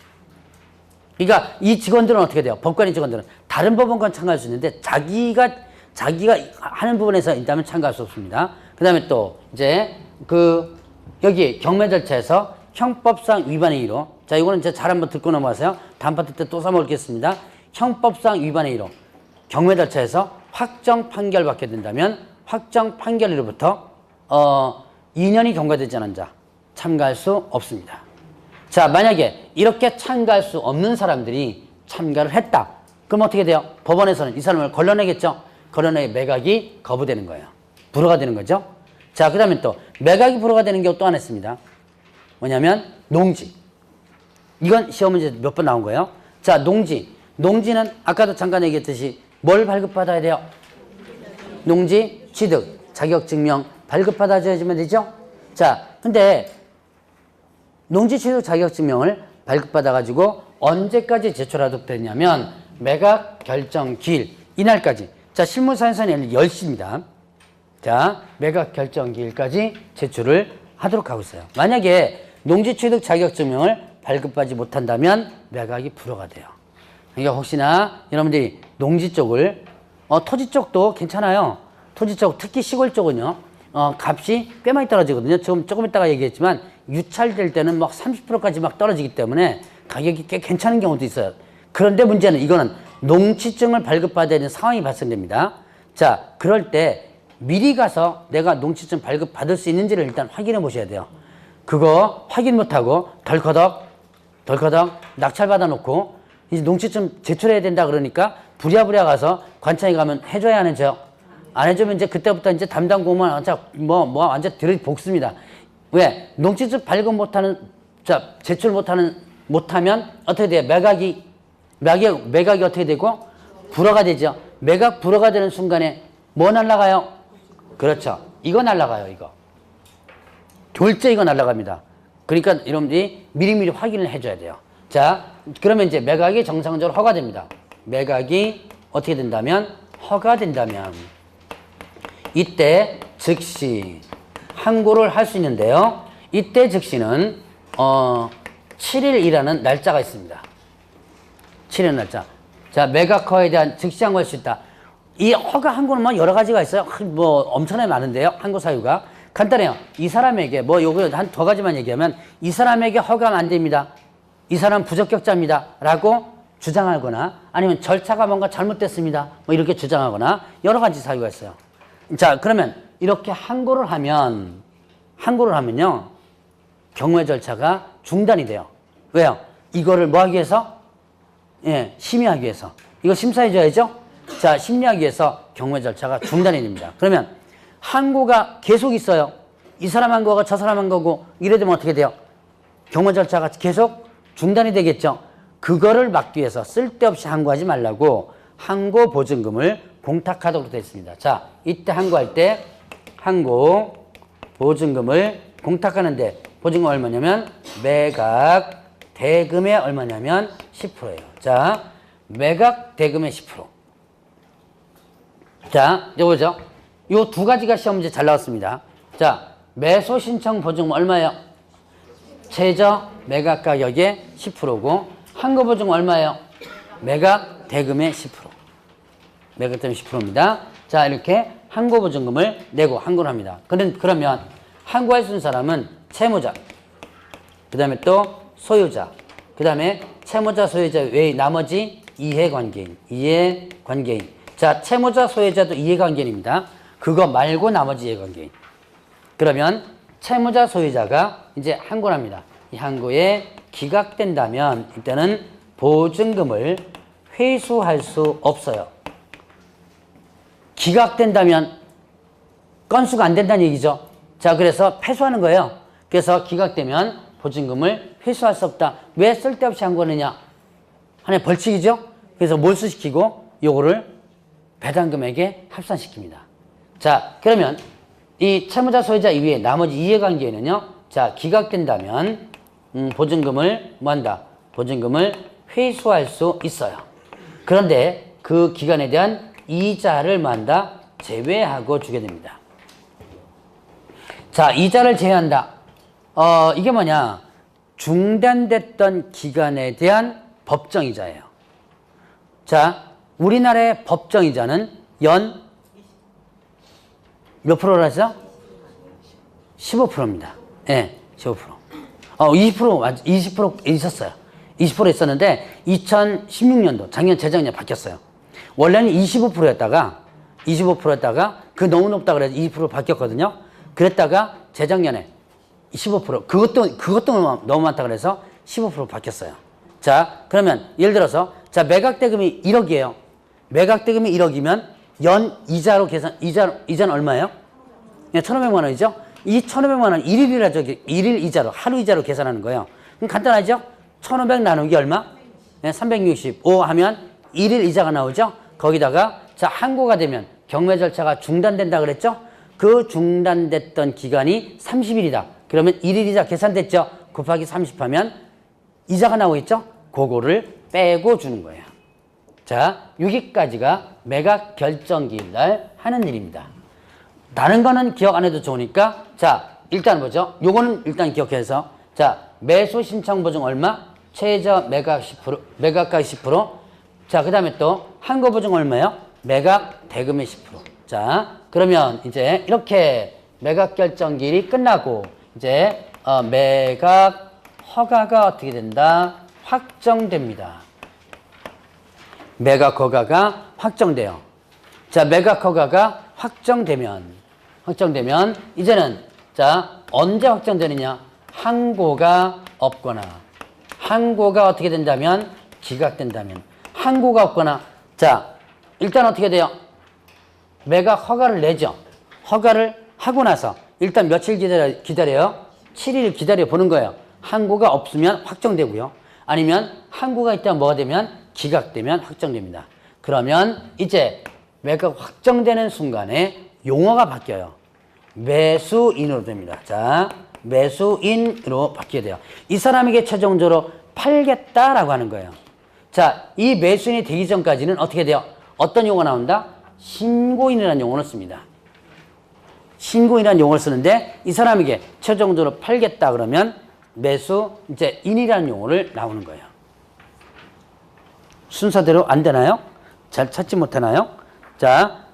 그러니까 이 직원들은 어떻게 돼요? 법관의 직원들은 다른 법원 건 참가할 수 있는데 자기가 하는 부분에서 있다면 참가할 수 없습니다. 그 다음에 또 이제 여기 경매 절차에서 형법상 위반의 의로 자, 이거는 이제 잘 한번 듣고 넘어가세요. 다음 파트 때 또 써먹겠습니다. 형법상 위반의 의로 경매 절차에서 확정 판결 받게 된다면 확정 판결로부터 2년이 경과되지 않은 자 참가할 수 없습니다. 자, 만약에 이렇게 참가할 수 없는 사람들이 참가를 했다. 그럼 어떻게 돼요? 법원에서는 이 사람을 걸러내겠죠. 걸러내 매각이 거부되는 거예요. 불허가 되는 거죠. 자, 그 다음에 또 매각이 불허가 되는 경우 또 하나 있습니다. 뭐냐면 농지. 이건 시험 문제 몇 번 나온 거예요. 자, 농지는 아까도 잠깐 얘기했듯이 뭘 발급받아야 돼요? 농지 취득 자격증명 발급받아줘야지만 되죠. 자, 근데 농지 취득 자격증명을 발급받아가지고 언제까지 제출하도록 되냐면 매각 결정 기일 이날까지. 자, 실무사에서는 10시입니다. 자, 매각 결정 기일까지 제출을 하도록 하고 있어요. 만약에 농지 취득 자격증명을 발급받지 못한다면 매각이 불허가 돼요. 그러니까 혹시나 여러분들이 농지 쪽을 토지 쪽도 괜찮아요. 토지 쪽 특히 시골 쪽은요. 값이 꽤 많이 떨어지거든요. 지금 조금 이따가 얘기했지만 유찰될 때는 막 30%까지 막 떨어지기 때문에 가격이 꽤 괜찮은 경우도 있어요. 그런데 문제는 이거는 농지증을 발급받아야 되는 상황이 발생됩니다. 자, 그럴 때 미리 가서 내가 농지증 발급받을 수 있는지를 일단 확인해 보셔야 돼요. 그거 확인 못하고 덜커덕 낙찰받아 놓고 이제 농지증 제출해야 된다 그러니까 부랴부랴 가서 관청에 가면 해줘야 안 해줘요? 안 해주면 이제 그때부터 이제 담당 공무원 완전 들이볶습니다. 왜? 농지증 발급 못하는, 자, 제출 못하면 어떻게 돼요? 매각이 어떻게 되고? 불허가 되죠. 매각 불허가 되는 순간에 뭐 날라가요? 그렇죠. 이거 날라가요, 이거. 졸제 이거 날라갑니다. 그러니까 여러분들이 미리미리 확인을 해줘야 돼요. 자, 그러면 이제 매각이 정상적으로 허가됩니다. 매각이 어떻게 된다면? 허가된다면 이때 즉시 항고를 할 수 있는데요. 이때 즉시는 7일이라는 날짜가 있습니다. 7일 날짜. 자, 매각 허가에 대한 즉시 항고할 수 있다. 이 허가 항고는 뭐 여러 가지가 있어요. 뭐 엄청나게 많은데요. 항고 사유가 간단해요. 이 사람에게 뭐 요거 한 두 가지만 얘기하면 이 사람에게 허가가 안 됩니다. 이 사람 부적격자입니다. 라고 주장하거나 아니면 절차가 뭔가 잘못됐습니다. 뭐 이렇게 주장하거나 여러 가지 사유가 있어요. 자, 그러면 이렇게 항고를 하면요. 경매 절차가 중단이 돼요. 왜요? 이거를 뭐 하기 위해서? 예, 심의하기 위해서. 이거 심사해줘야죠? 자, 심의하기 위해서 경매 절차가 중단이 됩니다. 그러면 항고가 계속 있어요. 이 사람 한 거가 저 사람 한 거고 이래 되면 어떻게 돼요? 경매 절차가 계속 중단이 되겠죠. 그거를 막기 위해서 쓸데없이 항고하지 말라고 항고 보증금을 공탁하도록 되어 있습니다. 자, 이때 항고할 때 항고 보증금을 공탁하는데 보증금 얼마냐면 매각 대금의 얼마냐면 10%예요. 자, 매각 대금의 10%. 자, 이제 보죠. 요 두 가지가 시험 문제 잘 나왔습니다. 자, 매수 신청 보증금 얼마예요? 최저 매각 가격의 10%고 항고 보증금 얼마예요? 매각 대금의 10%. 매각 대금 10%입니다. 자, 이렇게 항고 보증금을 내고 항고를 합니다. 그러면 항고할 수 있는 사람은 채무자, 그 다음에 또 소유자, 그 다음에 채무자, 소유자 외의 나머지 이해관계인. 자, 채무자, 소유자도 이해관계인입니다. 그거 말고 나머지 이해관계인. 그러면 채무자, 소유자가 이제 항고를 합니다. 이 항고에 기각된다면 이때는 보증금을 회수할 수 없어요. 기각된다면 건수가 안 된다는 얘기죠. 자, 그래서 패소하는 거예요. 그래서 기각되면 보증금을 회수할 수 없다. 왜 쓸데없이 항고하느냐? 하나의 벌칙이죠. 그래서 몰수시키고 요거를 배당금액에 합산시킵니다. 자, 그러면 이 채무자, 소유자 이외에 나머지 이해관계에는요. 자, 기각된다면 보증금을 뭐한다? 보증금을 회수할 수 있어요. 그런데 그 기간에 대한 이자를 뭐한다? 제외하고 주게 됩니다. 자, 이자를 제외한다. 이게 뭐냐? 중단됐던 기간에 대한 법정이자예요. 자, 우리나라의 법정이자는 연 몇 프로라 했어? 15%입니다. 예, 네, 15%. 20% 있었어요. 20% 있었는데 2016년도 작년 재작년 바뀌었어요. 원래는 25%였다가 그 너무 높다 그래서 20% 바뀌었거든요. 그랬다가 재작년에 15% 그것도 너무 많다 그래서 15% 바뀌었어요. 자, 그러면 예를 들어서 자, 매각 대금이 1억이에요. 매각 대금이 1억이면 연 이자로 이자는 얼마예요? 1,500만 원이죠? 이 1,500만 원 일일 이자로, 하루 이자로 계산하는 거예요. 그럼 간단하죠? 1,500 나누기 얼마? 365 하면 일일 이자가 나오죠? 거기다가 자, 항고가 되면 경매 절차가 중단된다 그랬죠? 그 중단됐던 기간이 30일이다. 그러면 일일 이자 계산됐죠? 곱하기 30 하면 이자가 나오겠죠? 그거를 빼고 주는 거예요. 자, 여기까지가 매각 결정기일 날 하는 일입니다. 다른 거는 기억 안 해도 좋으니까 자, 일단 뭐죠? 요거는 일단 기억해서 자, 매수 신청 보증 얼마? 최저 매각 10%, 매각가 10%. 자, 그 다음에 또 항고 보증 얼마요? 매각 대금의 10%. 자, 그러면 이제 이렇게 매각 결정기일이 끝나고 이제 매각 허가가 어떻게 된다? 확정됩니다. 매각 허가가 확정돼요. 자, 매각 허가가 확정되면 이제는 자, 언제 확정되느냐? 항고가 없거나 항고가 어떻게 된다면 기각된다면 항고가 없거나 자, 일단 어떻게 돼요? 매각 허가를 내죠. 허가를 하고 나서 일단 며칠 기다려요? 7일 기다려 보는 거예요. 항고가 없으면 확정되고요. 아니면 항고가 있다면 뭐가 되면 기각되면 확정됩니다. 그러면 이제 매각 확정되는 순간에 용어가 바뀌어요. 매수인으로 됩니다. 자, 매수인으로 바뀌게 돼요. 이 사람에게 최종적으로 팔겠다라고 하는 거예요. 자, 이 매수인이 되기 전까지는 어떻게 돼요? 어떤 용어가 나온다? 신고인이라는 용어를 씁니다. 신고인이라는 용어를 쓰는데 이 사람에게 최종적으로 팔겠다 그러면 매수 이제 인이라는 용어를 나오는 거예요. 순서대로 안 되나요? 잘 찾지 못하나요? 자,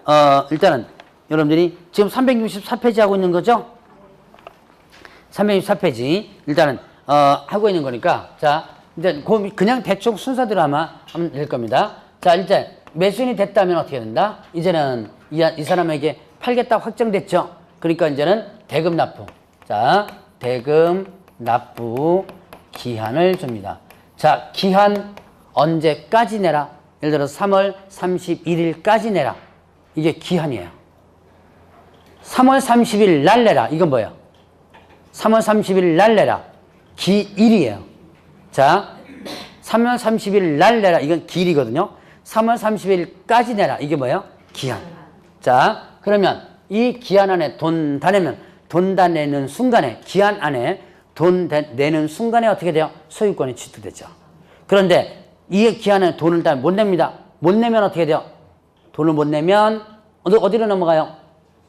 일단은 여러분들이 지금 364페이지 하고 있는 거죠? 364페이지 일단은 하고 있는 거니까 자 이제 그냥 대충 순서대로 아마 하면 될 겁니다. 자 이제 매수인이 됐다면 어떻게 된다? 이제는 이 사람에게 팔겠다 확정됐죠? 그러니까 이제는 대금 납부. 자 대금 납부 기한을 줍니다. 자 기한 언제까지 내라? 예를 들어서 3월 31일까지 내라. 이게 기한이에요. 3월 30일 날 내라. 이건 뭐예요? 3월 30일 날 내라. 기일이에요. 자, 3월 30일 날 내라. 이건 기일이거든요. 3월 30일까지 내라. 이게 뭐예요? 기한. 자, 그러면 이 기한 안에 돈 다 내면 돈 다 내는 순간에 기한 안에 돈 내는 순간에 어떻게 돼요? 소유권이 취득되죠. 그런데 이 기한에 돈을 다 못 냅니다. 못 내면 어떻게 돼요? 돈을 못 내면 어디로 넘어가요?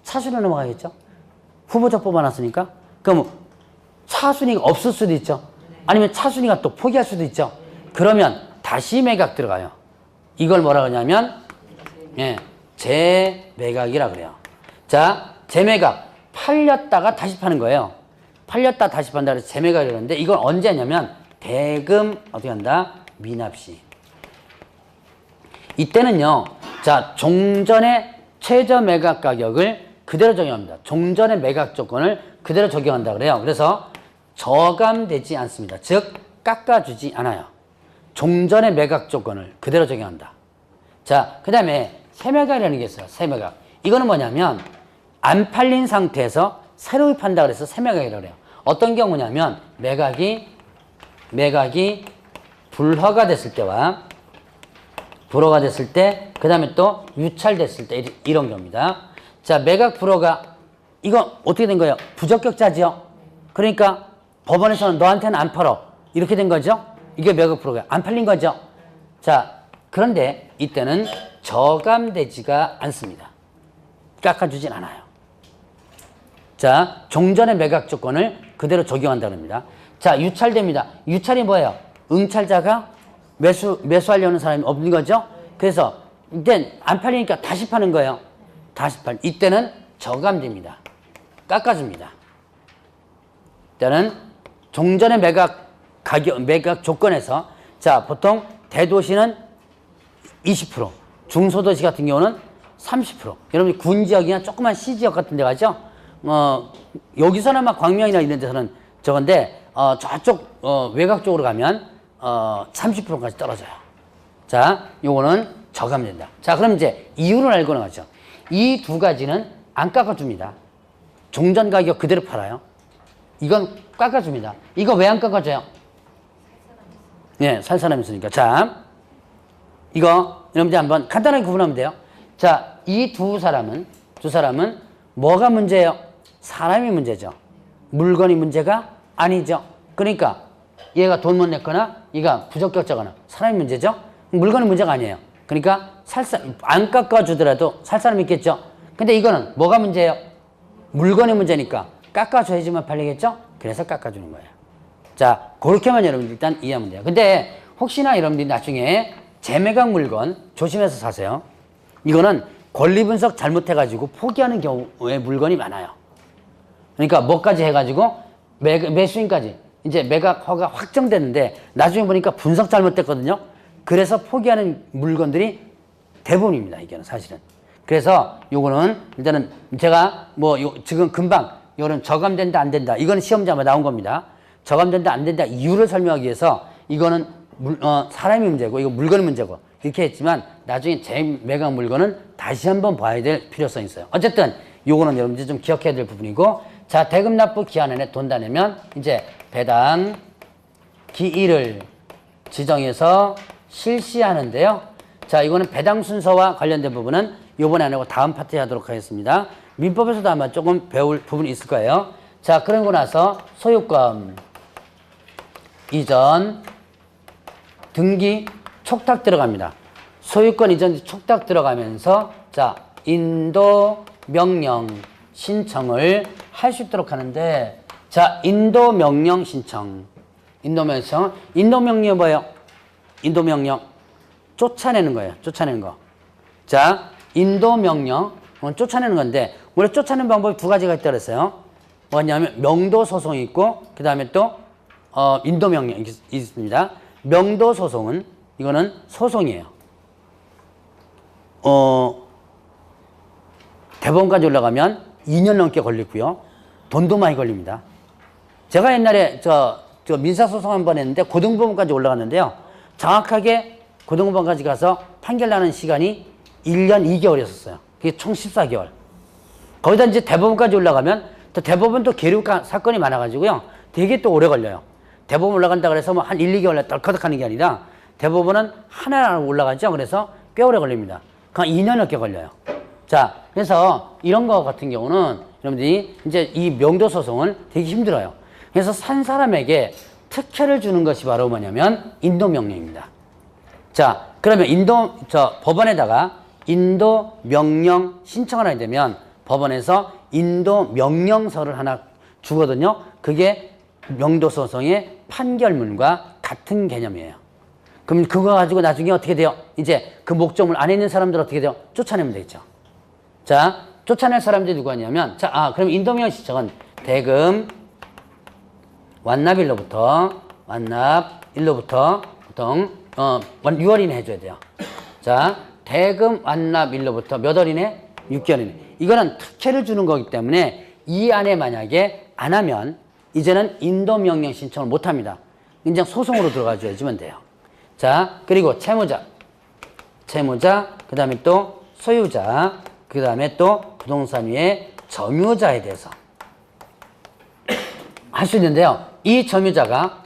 차순위로 넘어가겠죠. 후보자 뽑아놨으니까. 그럼 차순위가 없을 수도 있죠. 아니면 차순위가 또 포기할 수도 있죠. 그러면 다시 매각 들어가요. 이걸 뭐라 그러냐면 재매각이라 그래요. 자, 재매각 팔렸다가 다시 파는 거예요. 팔렸다 다시 판다 그래서 재매각이 그러는데 이건 언제 하냐면 대금 어떻게 한다? 미납시. 이때는요. 자, 종전의 최저 매각 가격을 그대로 적용합니다. 종전의 매각 조건을 그대로 적용한다 그래요. 그래서 저감되지 않습니다. 즉 깎아주지 않아요. 종전의 매각 조건을 그대로 적용한다. 자, 그 다음에 새매각이라는 게 있어요. 새매각. 이거는 뭐냐면 안 팔린 상태에서 새로 판다 그래서 새매각이라고 그래요. 어떤 경우냐면 매각이 불허가 됐을 때와 불허가 됐을 때, 그 다음에 또 유찰됐을 때 이런 경우입니다. 자, 매각 불허가 이거 어떻게 된 거예요? 부적격자지요. 그러니까 법원에서는 너한테는 안 팔어 이렇게 된 거죠. 이게 매각 불허가 안 팔린 거죠. 자, 그런데 이때는 저감되지가 않습니다. 깎아주진 않아요. 자, 종전의 매각 조건을 그대로 적용한다는 겁니다. 자, 유찰됩니다. 유찰이 뭐예요? 응찰자가 매수하려는 사람이 없는 거죠. 그래서 이제 안 팔리니까 다시 파는 거예요. 다시 팔. 이때는 저감됩니다. 깎아줍니다. 이때는 종전의 매각 조건에서 자, 보통 대도시는 20%, 중소도시 같은 경우는 30%. 여러분이 군지역이나 조그만 시지역 같은 데 가죠? 여기서는 막 광명이나 이런 데서는 저건데, 저쪽, 외곽 쪽으로 가면, 30%까지 떨어져요. 자, 요거는 저감된다. 자, 그럼 이제 이유를 알고 나가죠. 이 두 가지는 안 깎아줍니다. 종전 가격 그대로 팔아요. 이건 깎아줍니다. 이거 왜 안 깎아줘요? 네, 살 사람이 있으니까. 자, 이거 여러분들 한번 간단하게 구분하면 돼요. 자, 이 두 사람은 뭐가 문제예요? 사람이 문제죠. 물건이 문제가 아니죠. 그러니까 얘가 돈 못 냈거나 얘가 부적격자거나 사람이 문제죠. 물건이 문제가 아니에요. 그러니까 안 깎아주더라도 살 사람이 있겠죠. 근데 이거는 뭐가 문제예요? 물건이 문제니까 깎아줘야지만 팔리겠죠. 그래서 깎아주는 거예요. 자, 그렇게만 여러분들 일단 이해하면 돼요. 근데 혹시나 여러분들이 나중에 재매각 물건 조심해서 사세요. 이거는 권리 분석 잘못해가지고 포기하는 경우에 물건이 많아요. 그러니까 뭐까지 해가지고 매수인까지 이제 매각 허가 확정됐는데 나중에 보니까 분석 잘못됐거든요. 그래서 포기하는 물건들이 대부분입니다. 이게는 사실은. 그래서 요거는 일단은 제가 지금 금방 요거는 저감된다 안 된다. 이거는 시험자마다 나온 겁니다. 저감된다 안 된다 이유를 설명하기 위해서 이거는 사람이 문제고 이거 물건이 문제고 이렇게 했지만 나중에 재매각 물건은 다시 한번 봐야 될 필요성이 있어요. 어쨌든 요거는 여러분들이 좀 기억해야 될 부분이고, 자, 대금 납부 기한 안에 돈 다 내면 이제 배당 기일을 지정해서 실시하는데요. 자, 이거는 배당 순서와 관련된 부분은 요번에 안 하고 다음 파트에 하도록 하겠습니다. 민법에서도 아마 조금 배울 부분이 있을 거예요. 자, 그러고 나서 소유권 이전 등기 촉탁 들어갑니다. 소유권 이전 촉탁 들어가면서 자, 인도 명령 신청을 할 수 있도록 하는데 자, 인도 명령 신청. 인도 명령이 뭐예요? 인도 명령 쫓아내는 거예요. 쫓아내는 거. 자, 인도 명령 쫓아내는 건데 원래 쫓아내는 방법이 두 가지가 있다고 그랬어요. 뭐냐면 명도 소송이 있고 그 다음에 또 인도 명령이 있습니다. 명도 소송은 이거는 소송이에요. 대법원까지 올라가면 2년 넘게 걸리고요. 돈도 많이 걸립니다. 제가 옛날에 저 민사소송 한 번 했는데 고등법원까지 올라갔는데요. 정확하게 고등법원까지 가서 판결 나는 시간이 1년 2개월이었어요. 그게 총 14개월. 거기다 이제 대법원까지 올라가면 또 대법원도 계류 사건이 많아가지고요. 되게 또 오래 걸려요. 대법원 올라간다 그래서 뭐 한 1, 2개월 떨커덕 하는 게 아니라 대법원은 하나 올라가죠. 그래서 꽤 오래 걸립니다. 한 2년 넘게 걸려요. 자, 그래서 이런 거 같은 경우는 여러분들이 이제 이 명도 소송은 되게 힘들어요. 그래서 산 사람에게 특혜를 주는 것이 바로 뭐냐면 인도 명령입니다. 자, 그러면 법원에다가 인도 명령 신청을 하게 되면 법원에서 인도 명령서를 하나 주거든요. 그게 명도 소송의 판결문과 같은 개념이에요. 그럼 그거 가지고 나중에 어떻게 돼요? 이제 그 목적물 안에 있는 사람들 어떻게 돼요? 쫓아내면 되겠죠. 자, 쫓아낼 사람들이 누구냐면 그럼 인도 명령 신청은 대금 완납일로부터 보통 6월 이내 해줘야 돼요. 자, 대금 완납일로부터 몇 월 이내? 6개월 이내. 이거는 특혜를 주는 거기 때문에 이 안에 만약에 안 하면 이제는 인도 명령 신청을 못 합니다. 이제 소송으로 들어가 줘야지만 돼요. 자, 그리고 채무자, 그 다음에 또 소유자, 그 다음에 또 부동산 위의 점유자에 대해서 할 수 있는데요. 이 점유자가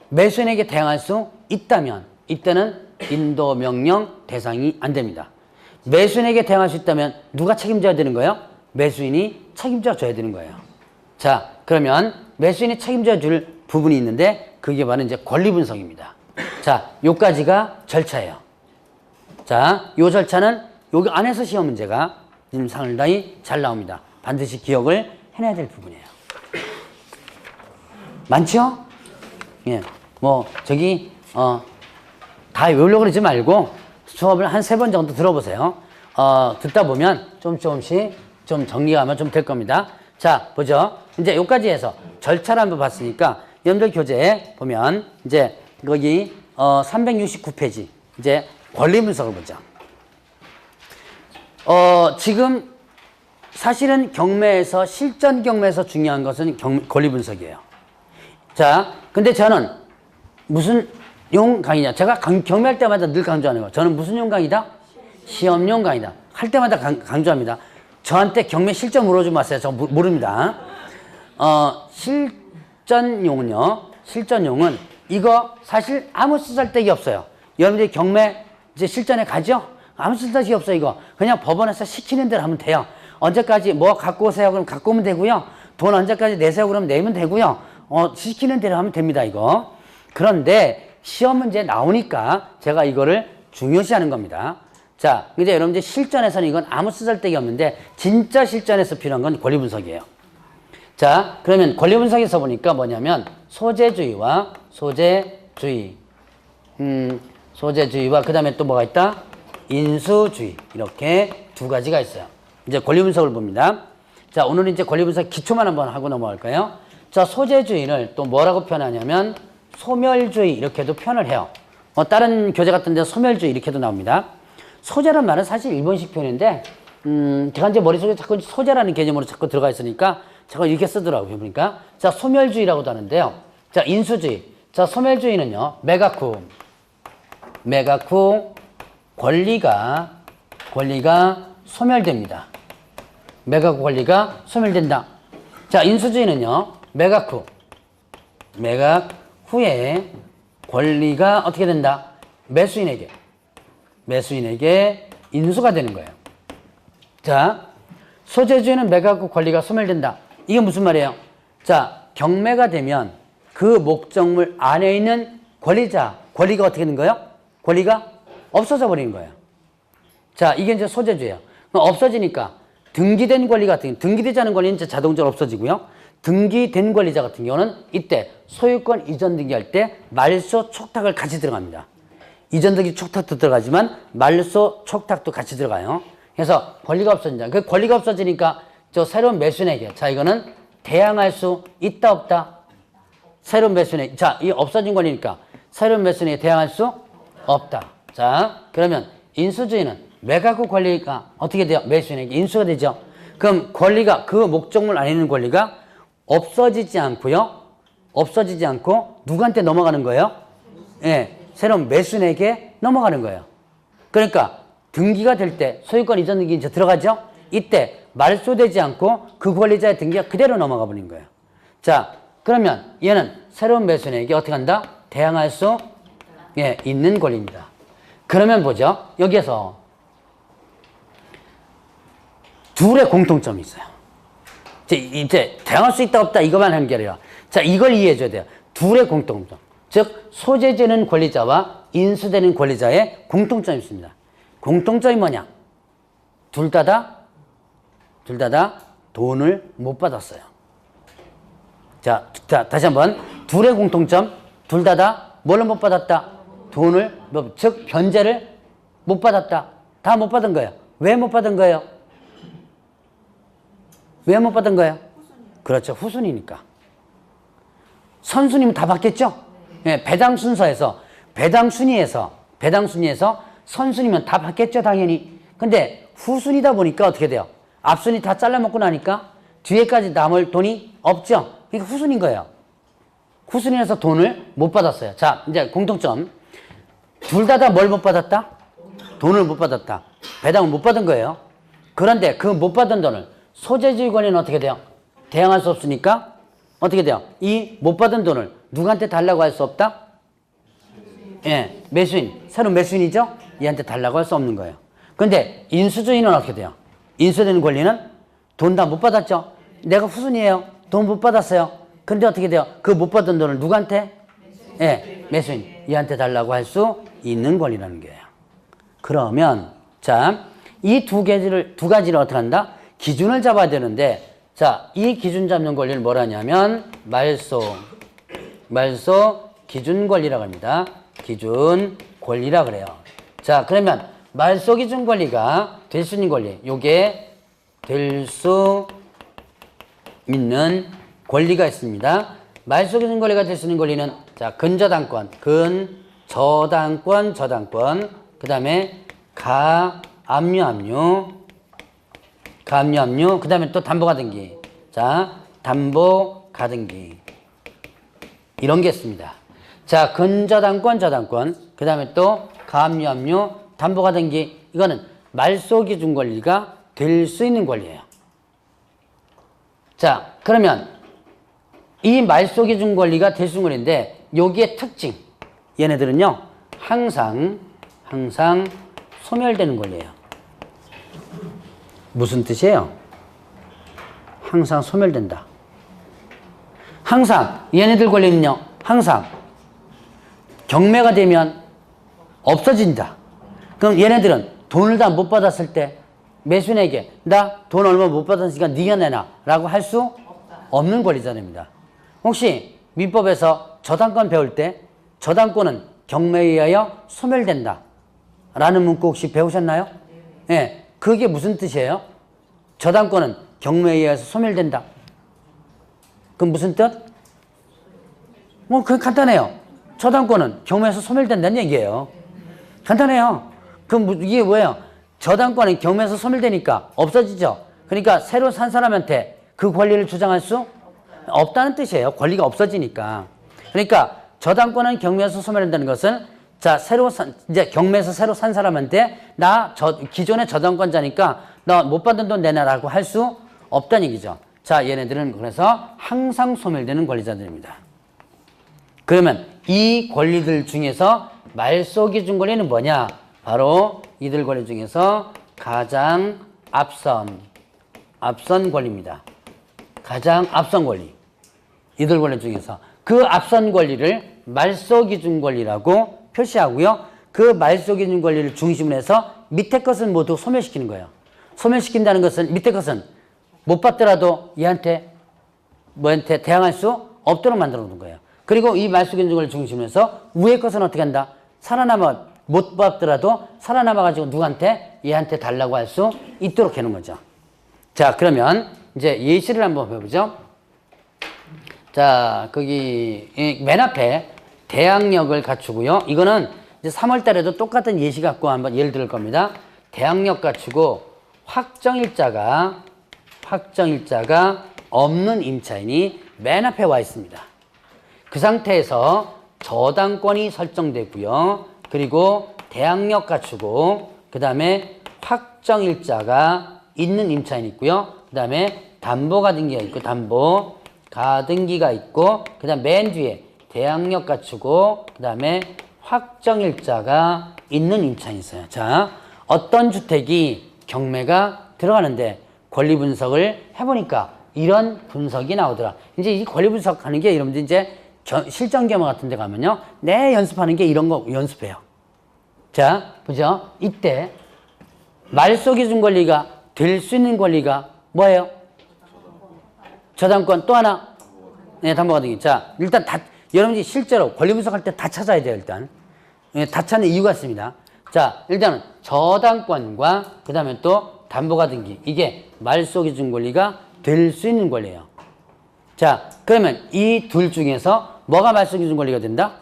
매수인에게 대항할 수 있다면 이때는 인도 명령 대상이 안 됩니다. 매수인에게 대항할 수 있다면 누가 책임져야 되는 거예요? 매수인이 책임져 줘야 되는 거예요. 자, 그러면 매수인이 책임져 줄 부분이 있는데 그게 바로 이제 권리 분석입니다. 자, 요까지가 절차예요. 자, 요 절차는 여기 안에서 시험 문제가 지금 상당히 잘 나옵니다. 반드시 기억을 해내야 될 부분이에요. 많죠? 예. 다 외우려고 그러지 말고 수업을 한 3번 정도 들어보세요. 듣다 보면 조금씩 좀 정리하면 좀 될 겁니다. 자, 보죠. 이제 여기까지 해서 절차를 한번 봤으니까 여러분들 교재에 보면 이제 거기 369페이지 이제 권리 분석을 보죠. 지금 사실은 경매에서 실전 경매에서 중요한 것은 권리 분석이에요. 자, 근데 저는 무슨 용 강의냐? 제가 경매할 때마다 늘 강조하는 거. 저는 무슨 용 강의다? 시험용 강의다. 할 때마다 강조합니다. 저한테 경매 실전 물어주지 마세요. 저 모릅니다. 실전용은 이거 사실 아무 쓰잘데기 없어요. 여러분들이 경매 이제 실전에 가죠? 아무 쓸데기 없어요, 이거. 그냥 법원에서 시키는 대로 하면 돼요. 언제까지 뭐 갖고 오세요? 그럼 갖고 오면 되고요. 돈 언제까지 내세요? 그러면 내면 되고요. 시키는 대로 하면 됩니다, 이거. 그런데 시험 문제 나오니까 제가 이거를 중요시하는 겁니다. 자, 이제 여러분들 실전에서는 이건 아무 쓰잘데기 없는데 진짜 실전에서 필요한 건 권리 분석이에요. 자, 그러면 권리 분석에서 보니까 뭐냐면 소재주의와 소재주의와 그 다음에 또 뭐가 있다? 인수주의. 이렇게 두 가지가 있어요. 이제 권리 분석을 봅니다. 자, 오늘은 이제 권리 분석 기초만 한번 하고 넘어갈까요? 자, 소재주의를 또 뭐라고 표현하냐면 소멸주의 이렇게도 표현을 해요. 다른 교재 같은 데 소멸주의 이렇게도 나옵니다. 소재란 말은 사실 일본식 표현인데 제가 이제 머릿속에 자꾸 소재라는 개념으로 자꾸 들어가 있으니까 제가 이렇게 쓰더라고요. 보니까. 자, 소멸주의라고도 하는데요. 자, 인수주의. 자, 소멸주의는요. 매각 후 권리가 소멸됩니다. 매각 후 권리가 소멸된다. 자, 인수주의는요. 매각 후에 권리가 어떻게 된다? 매수인에게 인수가 되는 거예요. 자, 소재주에는 매각과 권리가 소멸된다. 이게 무슨 말이에요? 자, 경매가 되면 그 목적물 안에 있는 권리자, 권리가 어떻게 되는 거예요? 권리가 없어져 버리는 거예요. 자, 이게 이제 소재주예요. 그럼 없어지니까 등기된 권리 같은 경우, 등기되지 않은 권리는 이제 자동적으로 없어지고요. 등기된 권리자 같은 경우는 이때 소유권 이전 등기할 때 말소 촉탁을 같이 들어갑니다. 이전 등기 촉탁도 들어가지만 말소 촉탁도 같이 들어가요. 그래서 권리가 없어진다. 그 권리가 없어지니까 저 새로운 매수인에게, 자, 이거는 대항할 수 있다 없다? 새로운 매수인에게, 자, 이 없어진 권리니까 새로운 매수인에게 대항할 수 없다. 자, 그러면 인수주의는 매각 후 권리가 어떻게 돼요? 매수인에게 인수가 되죠. 그럼 권리가, 그 목적물 안에 있는 권리가 없어지지 않고요. 없어지지 않고 누구한테 넘어가는 거예요? 예, 새로운 매수인에게 넘어가는 거예요. 그러니까 등기가 될 때 소유권 이전 등기 이제 들어가죠? 이때 말소되지 않고 그 권리자의 등기가 그대로 넘어가 버린 거예요. 자, 그러면 얘는 새로운 매수인에게 어떻게 한다? 대항할 수 있는 권리입니다. 그러면 보죠. 여기에서 둘의 공통점이 있어요. 이제 대항할 수 있다 없다 이것만 하는 게 아니라, 자, 이걸 이해해 줘야 돼요. 둘의 공통점. 즉 소재되는 권리자와 인수되는 권리자의 공통점이 있습니다. 공통점이 뭐냐? 둘 다 돈을 못 받았어요. 자, 다시 한번. 둘의 공통점. 둘 다 뭘로 못 받았다? 돈을, 즉 변제를 못 받았다. 다 못 받은 거예요. 왜 못 받은 거예요? 왜 못 받은 거예요? 그렇죠. 후순위니까. 선순위면 다 받겠죠? 네, 배당 순서에서, 배당 순위에서 선순위면 다 받겠죠, 당연히. 근데 후순위다 보니까 어떻게 돼요? 앞순위 다 잘라먹고 나니까 뒤에까지 남을 돈이 없죠? 그러니까 후순위인 거예요. 후순위에서 돈을 못 받았어요. 자, 이제 공통점. 둘 다 뭘 못 받았다? 돈을 못 받았다. 배당을 못 받은 거예요. 그런데 그 못 받은 돈을 소재주의 권리는 어떻게 돼요? 대항할 수 없으니까 어떻게 돼요? 이 못 받은 돈을 누구한테 달라고 할 수 없다? 예, 매수인, 새로운 매수인이죠? 얘한테 달라고 할 수 없는 거예요. 근데 인수주의는 어떻게 돼요? 인수되는 권리는 돈 다 못 받았죠? 내가 후순위예요. 돈 못 받았어요. 근데 어떻게 돼요? 그 못 받은 돈을 누구한테? 예, 매수인, 얘한테 달라고 할 수 있는 권리라는 거예요. 그러면 자, 이 두 가지를 어떻게 한다? 기준을 잡아야 되는데, 자, 이 기준 잡는 권리를 뭐라 하냐면 말소 기준 권리라고 합니다. 기준 권리라 그래요. 자, 그러면 말소 기준 권리가 될 수 있는 권리, 요게 될 수 있는 권리가 있습니다. 말소 기준 권리가 될 수 있는 권리는, 자, 저당권, 그 다음에 가압류, 그 다음에 또 담보가등기. 자, 담보가등기. 이런 게 있습니다. 자, 저당권, 그 다음에 또 가압류, 담보가등기. 이거는 말소기준 권리가 될 수 있는 권리예요. 자, 그러면 이 말소기준 권리가 될 수 있는 권리인데, 여기에 특징. 얘네들은요, 항상 소멸되는 권리예요. 무슨 뜻이에요? 항상 소멸된다. 항상 얘네들 권리는요, 항상 경매가 되면 없어진다. 그럼 얘네들은 돈을 다 못 받았을 때 매수인에게 나 돈 얼마 못 받았으니까 네가 내놔 라고 할 수 없는 권리자입니다. 혹시 민법에서 저당권 배울 때 저당권은 경매에 의하여 소멸된다 라는 문구 혹시 배우셨나요? 네. 그게 무슨 뜻이에요? 저당권은 경매에 의해서 소멸된다. 그럼 무슨 뜻? 그게 간단해요. 저당권은 경매에서 소멸된다는 얘기예요. 간단해요. 그럼 이게 뭐예요? 저당권은 경매에서 소멸되니까 없어지죠. 그러니까 새로 산 사람한테 그 권리를 주장할 수 없다는 뜻이에요. 권리가 없어지니까. 그러니까 저당권은 경매에서 소멸된다는 것은, 자, 이제 경매에서 새로 산 사람한테 기존의 저당권자니까 너 못 받은 돈 내놔라고 할 수 없다는 얘기죠. 자, 얘네들은 그래서 항상 소멸되는 권리자들입니다. 그러면 이 권리들 중에서 말소기준 권리는 뭐냐? 바로 이들 권리 중에서 가장 앞선 앞선 권리입니다. 가장 앞선 권리. 이들 권리 중에서 그 앞선 권리를 말소기준 권리라고 표시하고요. 그 말소기준 권리를 중심으로 해서 밑에 것은 모두 소멸시키는 거예요. 소멸시킨다는 것은 밑에 것은 못 받더라도 얘한테 뭐한테 대항할 수 없도록 만들어 놓은 거예요. 그리고 이 말소기준 권리를 중심으로 해서 위에 것은 어떻게 한다? 살아남아 못 받더라도 살아남아가지고 누구한테 얘한테 달라고 할 수 있도록 해놓은 거죠. 자, 그러면 이제 예시를 한번 해보죠. 자, 거기 맨 앞에 대항력을 갖추고요. 이거는 이제 3월 달에도 똑같은 예시 갖고 한번 예를 들을 겁니다. 대항력 갖추고 확정일자가 없는 임차인이 맨 앞에 와 있습니다. 그 상태에서 저당권이 설정되고요. 그리고 대항력 갖추고 그 다음에 확정일자가 있는 임차인이 있고요. 그 다음에 담보가등기가 있고 담보가등기가 있고 그 다음 맨 뒤에 대항력 갖추고 그 다음에 확정일자가 있는 임차인이 있어요. 자, 어떤 주택이 경매가 들어가는데 권리 분석을 해보니까 이런 분석이 나오더라. 이제 이 권리 분석하는 게 여러분들 이제 실전 경험 같은 데 가면요. 연습하는 게 이런 거 연습해요. 자, 보죠. 이때 말소기준 권리가 될 수 있는 권리가 뭐예요? 저당권. 또 하나. 네, 담보가등기. 자, 일단 여러분들이 실제로 권리 분석할 때 다 찾아야 돼요, 일단. 네, 다 찾는 이유가 있습니다. 자, 일단은 저당권과 그 다음에 또 담보가등기. 이게 말소기준 권리가 될 수 있는 권리예요. 자, 그러면 이 둘 중에서 뭐가 말소기준 권리가 된다?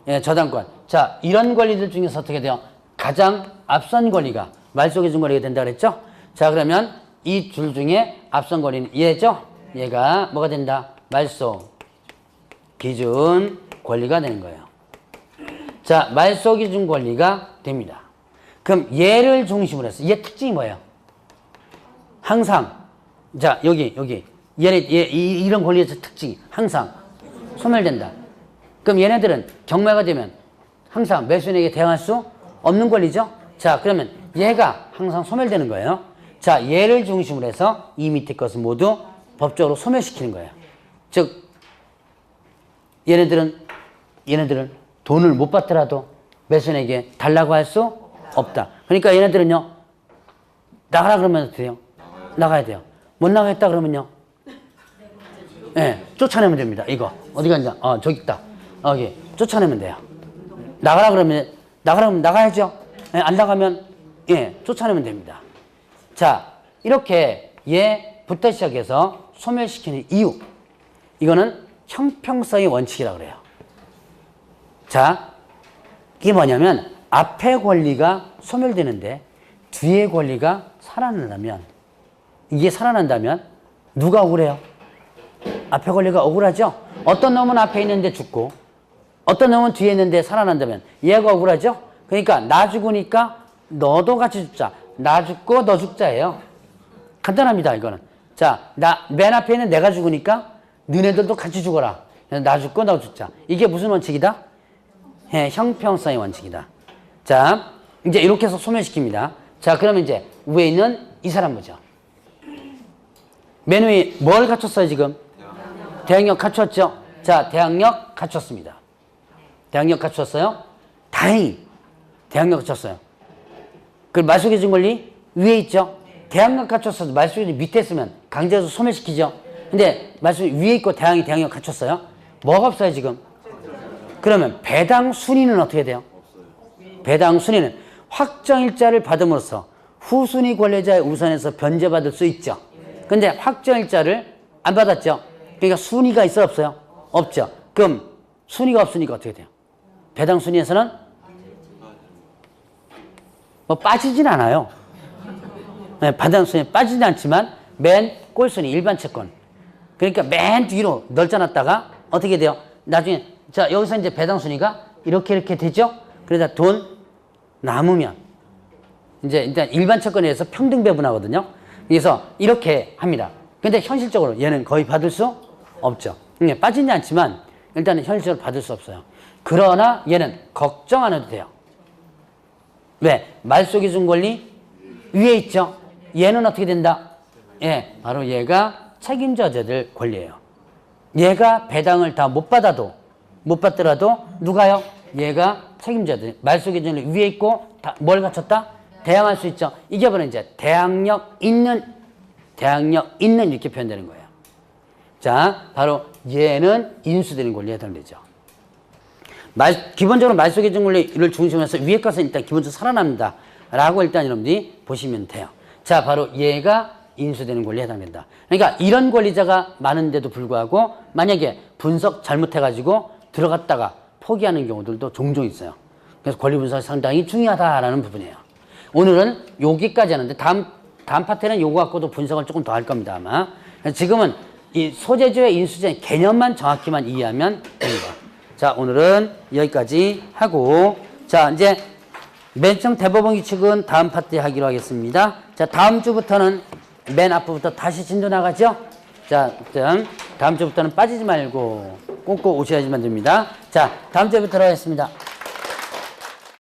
예, 저당권. 자, 이런 권리들 중에서 어떻게 돼요? 가장 앞선 권리가 말소기준 권리가 된다 그랬죠? 자, 그러면 이 둘 중에 앞선 권리는 얘죠? 얘가 뭐가 된다? 말소기준 권리가 되는 거예요. 자, 말소기준 권리가 됩니다. 그럼 얘를 중심으로 해서 얘 특징이 뭐예요? 항상 자, 여기 이런 권리의 특징이 항상 소멸된다. 그럼 얘네들은 경매가 되면 항상 매수인에게 대항할 수 없는 권리죠? 자, 그러면 얘가 항상 소멸되는 거예요. 자, 얘를 중심으로 해서 이 밑에 것을 모두 법적으로 소멸시키는 거예요. 즉, 얘네들은 돈을 못 받더라도 매수인에게 달라고 할 수 없다. 그러니까 얘네들은요, 나가라 그러면 어떻게 돼요? 나가야 돼요. 못 나가겠다 그러면요, 예, 쫓아내면 됩니다. 이거 어디 갔냐? 저기 있다. 여기 쫓아내면 돼요. 나가라 그러면 나가야죠. 예, 안 나가면 쫓아내면 됩니다. 자, 이렇게 얘부터 시작해서 소멸시키는 이유, 이거는 형평성의 원칙이라고 그래요. 자, 이게 뭐냐면 앞의 권리가 소멸되는데 뒤의 권리가 살아난다면, 이게 살아난다면 누가 억울해요? 앞에 권리가 억울하죠? 어떤 놈은 앞에 있는데 죽고 어떤 놈은 뒤에 있는데 살아난다면 얘가 억울하죠? 그러니까 나 죽으니까 너도 같이 죽자. 나 죽고 너 죽자예요. 간단합니다, 이거는. 자, 맨 앞에 있는 내가 죽으니까 너네들도 같이 죽어라. 나 죽고 너 죽자. 이게 무슨 원칙이다? 형평성의 원칙이다. 자, 이제 이렇게 해서 소멸시킵니다. 자, 그러면 이제 위에 있는 이 사람 보죠. 맨 위에 뭘 갖췄어요, 지금? 대항력 갖췄죠? 자, 대항력 갖췄습니다. 대항력 갖췄어요? 다행히 대항력 갖췄어요. 그리고 말소기준 권리 위에 있죠? 대항력 갖췄어도 말소기준 밑에 있으면 강제해서 소멸시키죠? 근데 말소기준 위에 있고 대항력 갖췄어요? 뭐가 없어요, 지금? 그러면 배당 순위는 어떻게 돼요? 배당 순위는 확정일자를 받음으로써 후순위 권리자의 우선에서 변제받을 수 있죠. 근데 확정일자를 안 받았죠. 그러니까 순위가 있어요, 없어요? 없죠. 그럼 순위가 없으니까 어떻게 돼요? 배당 순위에서는 뭐 빠지진 않아요. 네, 배당 순위에 빠지진 않지만 맨 꼴순위 일반 채권. 그러니까 맨 뒤로 널짜놨다가 어떻게 돼요? 나중에 자, 여기서 이제 배당 순위가 이렇게 되죠? 그러다 돈 남으면 이제 일단 일반 채권에 의해서 평등 배분하거든요. 그래서 이렇게 합니다. 근데 현실적으로 얘는 거의 받을 수 없죠. 빠지지 않지만 일단은 현실적으로 받을 수 없어요. 그러나 얘는 걱정 안 해도 돼요. 왜? 말소기준 권리 위에 있죠. 얘는 어떻게 된다? 예, 바로 얘가 책임져야 될 권리예요. 얘가 배당을 다 못 받더라도 누가요? 얘가 책임져야 돼. 말소 기준이 위에 있고 뭘 갖췄다? 대항할 수 있죠. 이게 바로 이제 대항력 있는 이렇게 표현되는 거예요. 자, 바로 얘는 인수되는 권리에 해당되죠. 기본적으로 말소 기준 권리를 중심으로 해서 위에 것은 일단 기본적으로 살아납니다. 라고 일단 여러분들이 보시면 돼요. 자, 바로 얘가 인수되는 권리에 해당된다. 그러니까 이런 권리자가 많은데도 불구하고 만약에 분석 잘못해가지고 들어갔다가 포기하는 경우들도 종종 있어요. 그래서 권리 분석이 상당히 중요하다라는 부분이에요. 오늘은 여기까지 하는데 다음 파트는 요거 갖고도 분석을 조금 더 할 겁니다, 아마. 지금은 이 소재주의 인수주의 개념만 정확히만 이해하면 됩니다. 자, 오늘은 여기까지 하고, 자, 이제 맨청 대법원 규칙은 다음 파트에 하기로 하겠습니다. 자, 다음 주부터는 맨 앞부터 다시 진도 나가죠? 자, 다음 주부터는 빠지지 말고 꼭 오셔야지만 됩니다. 자, 다음 주부터 하겠습니다.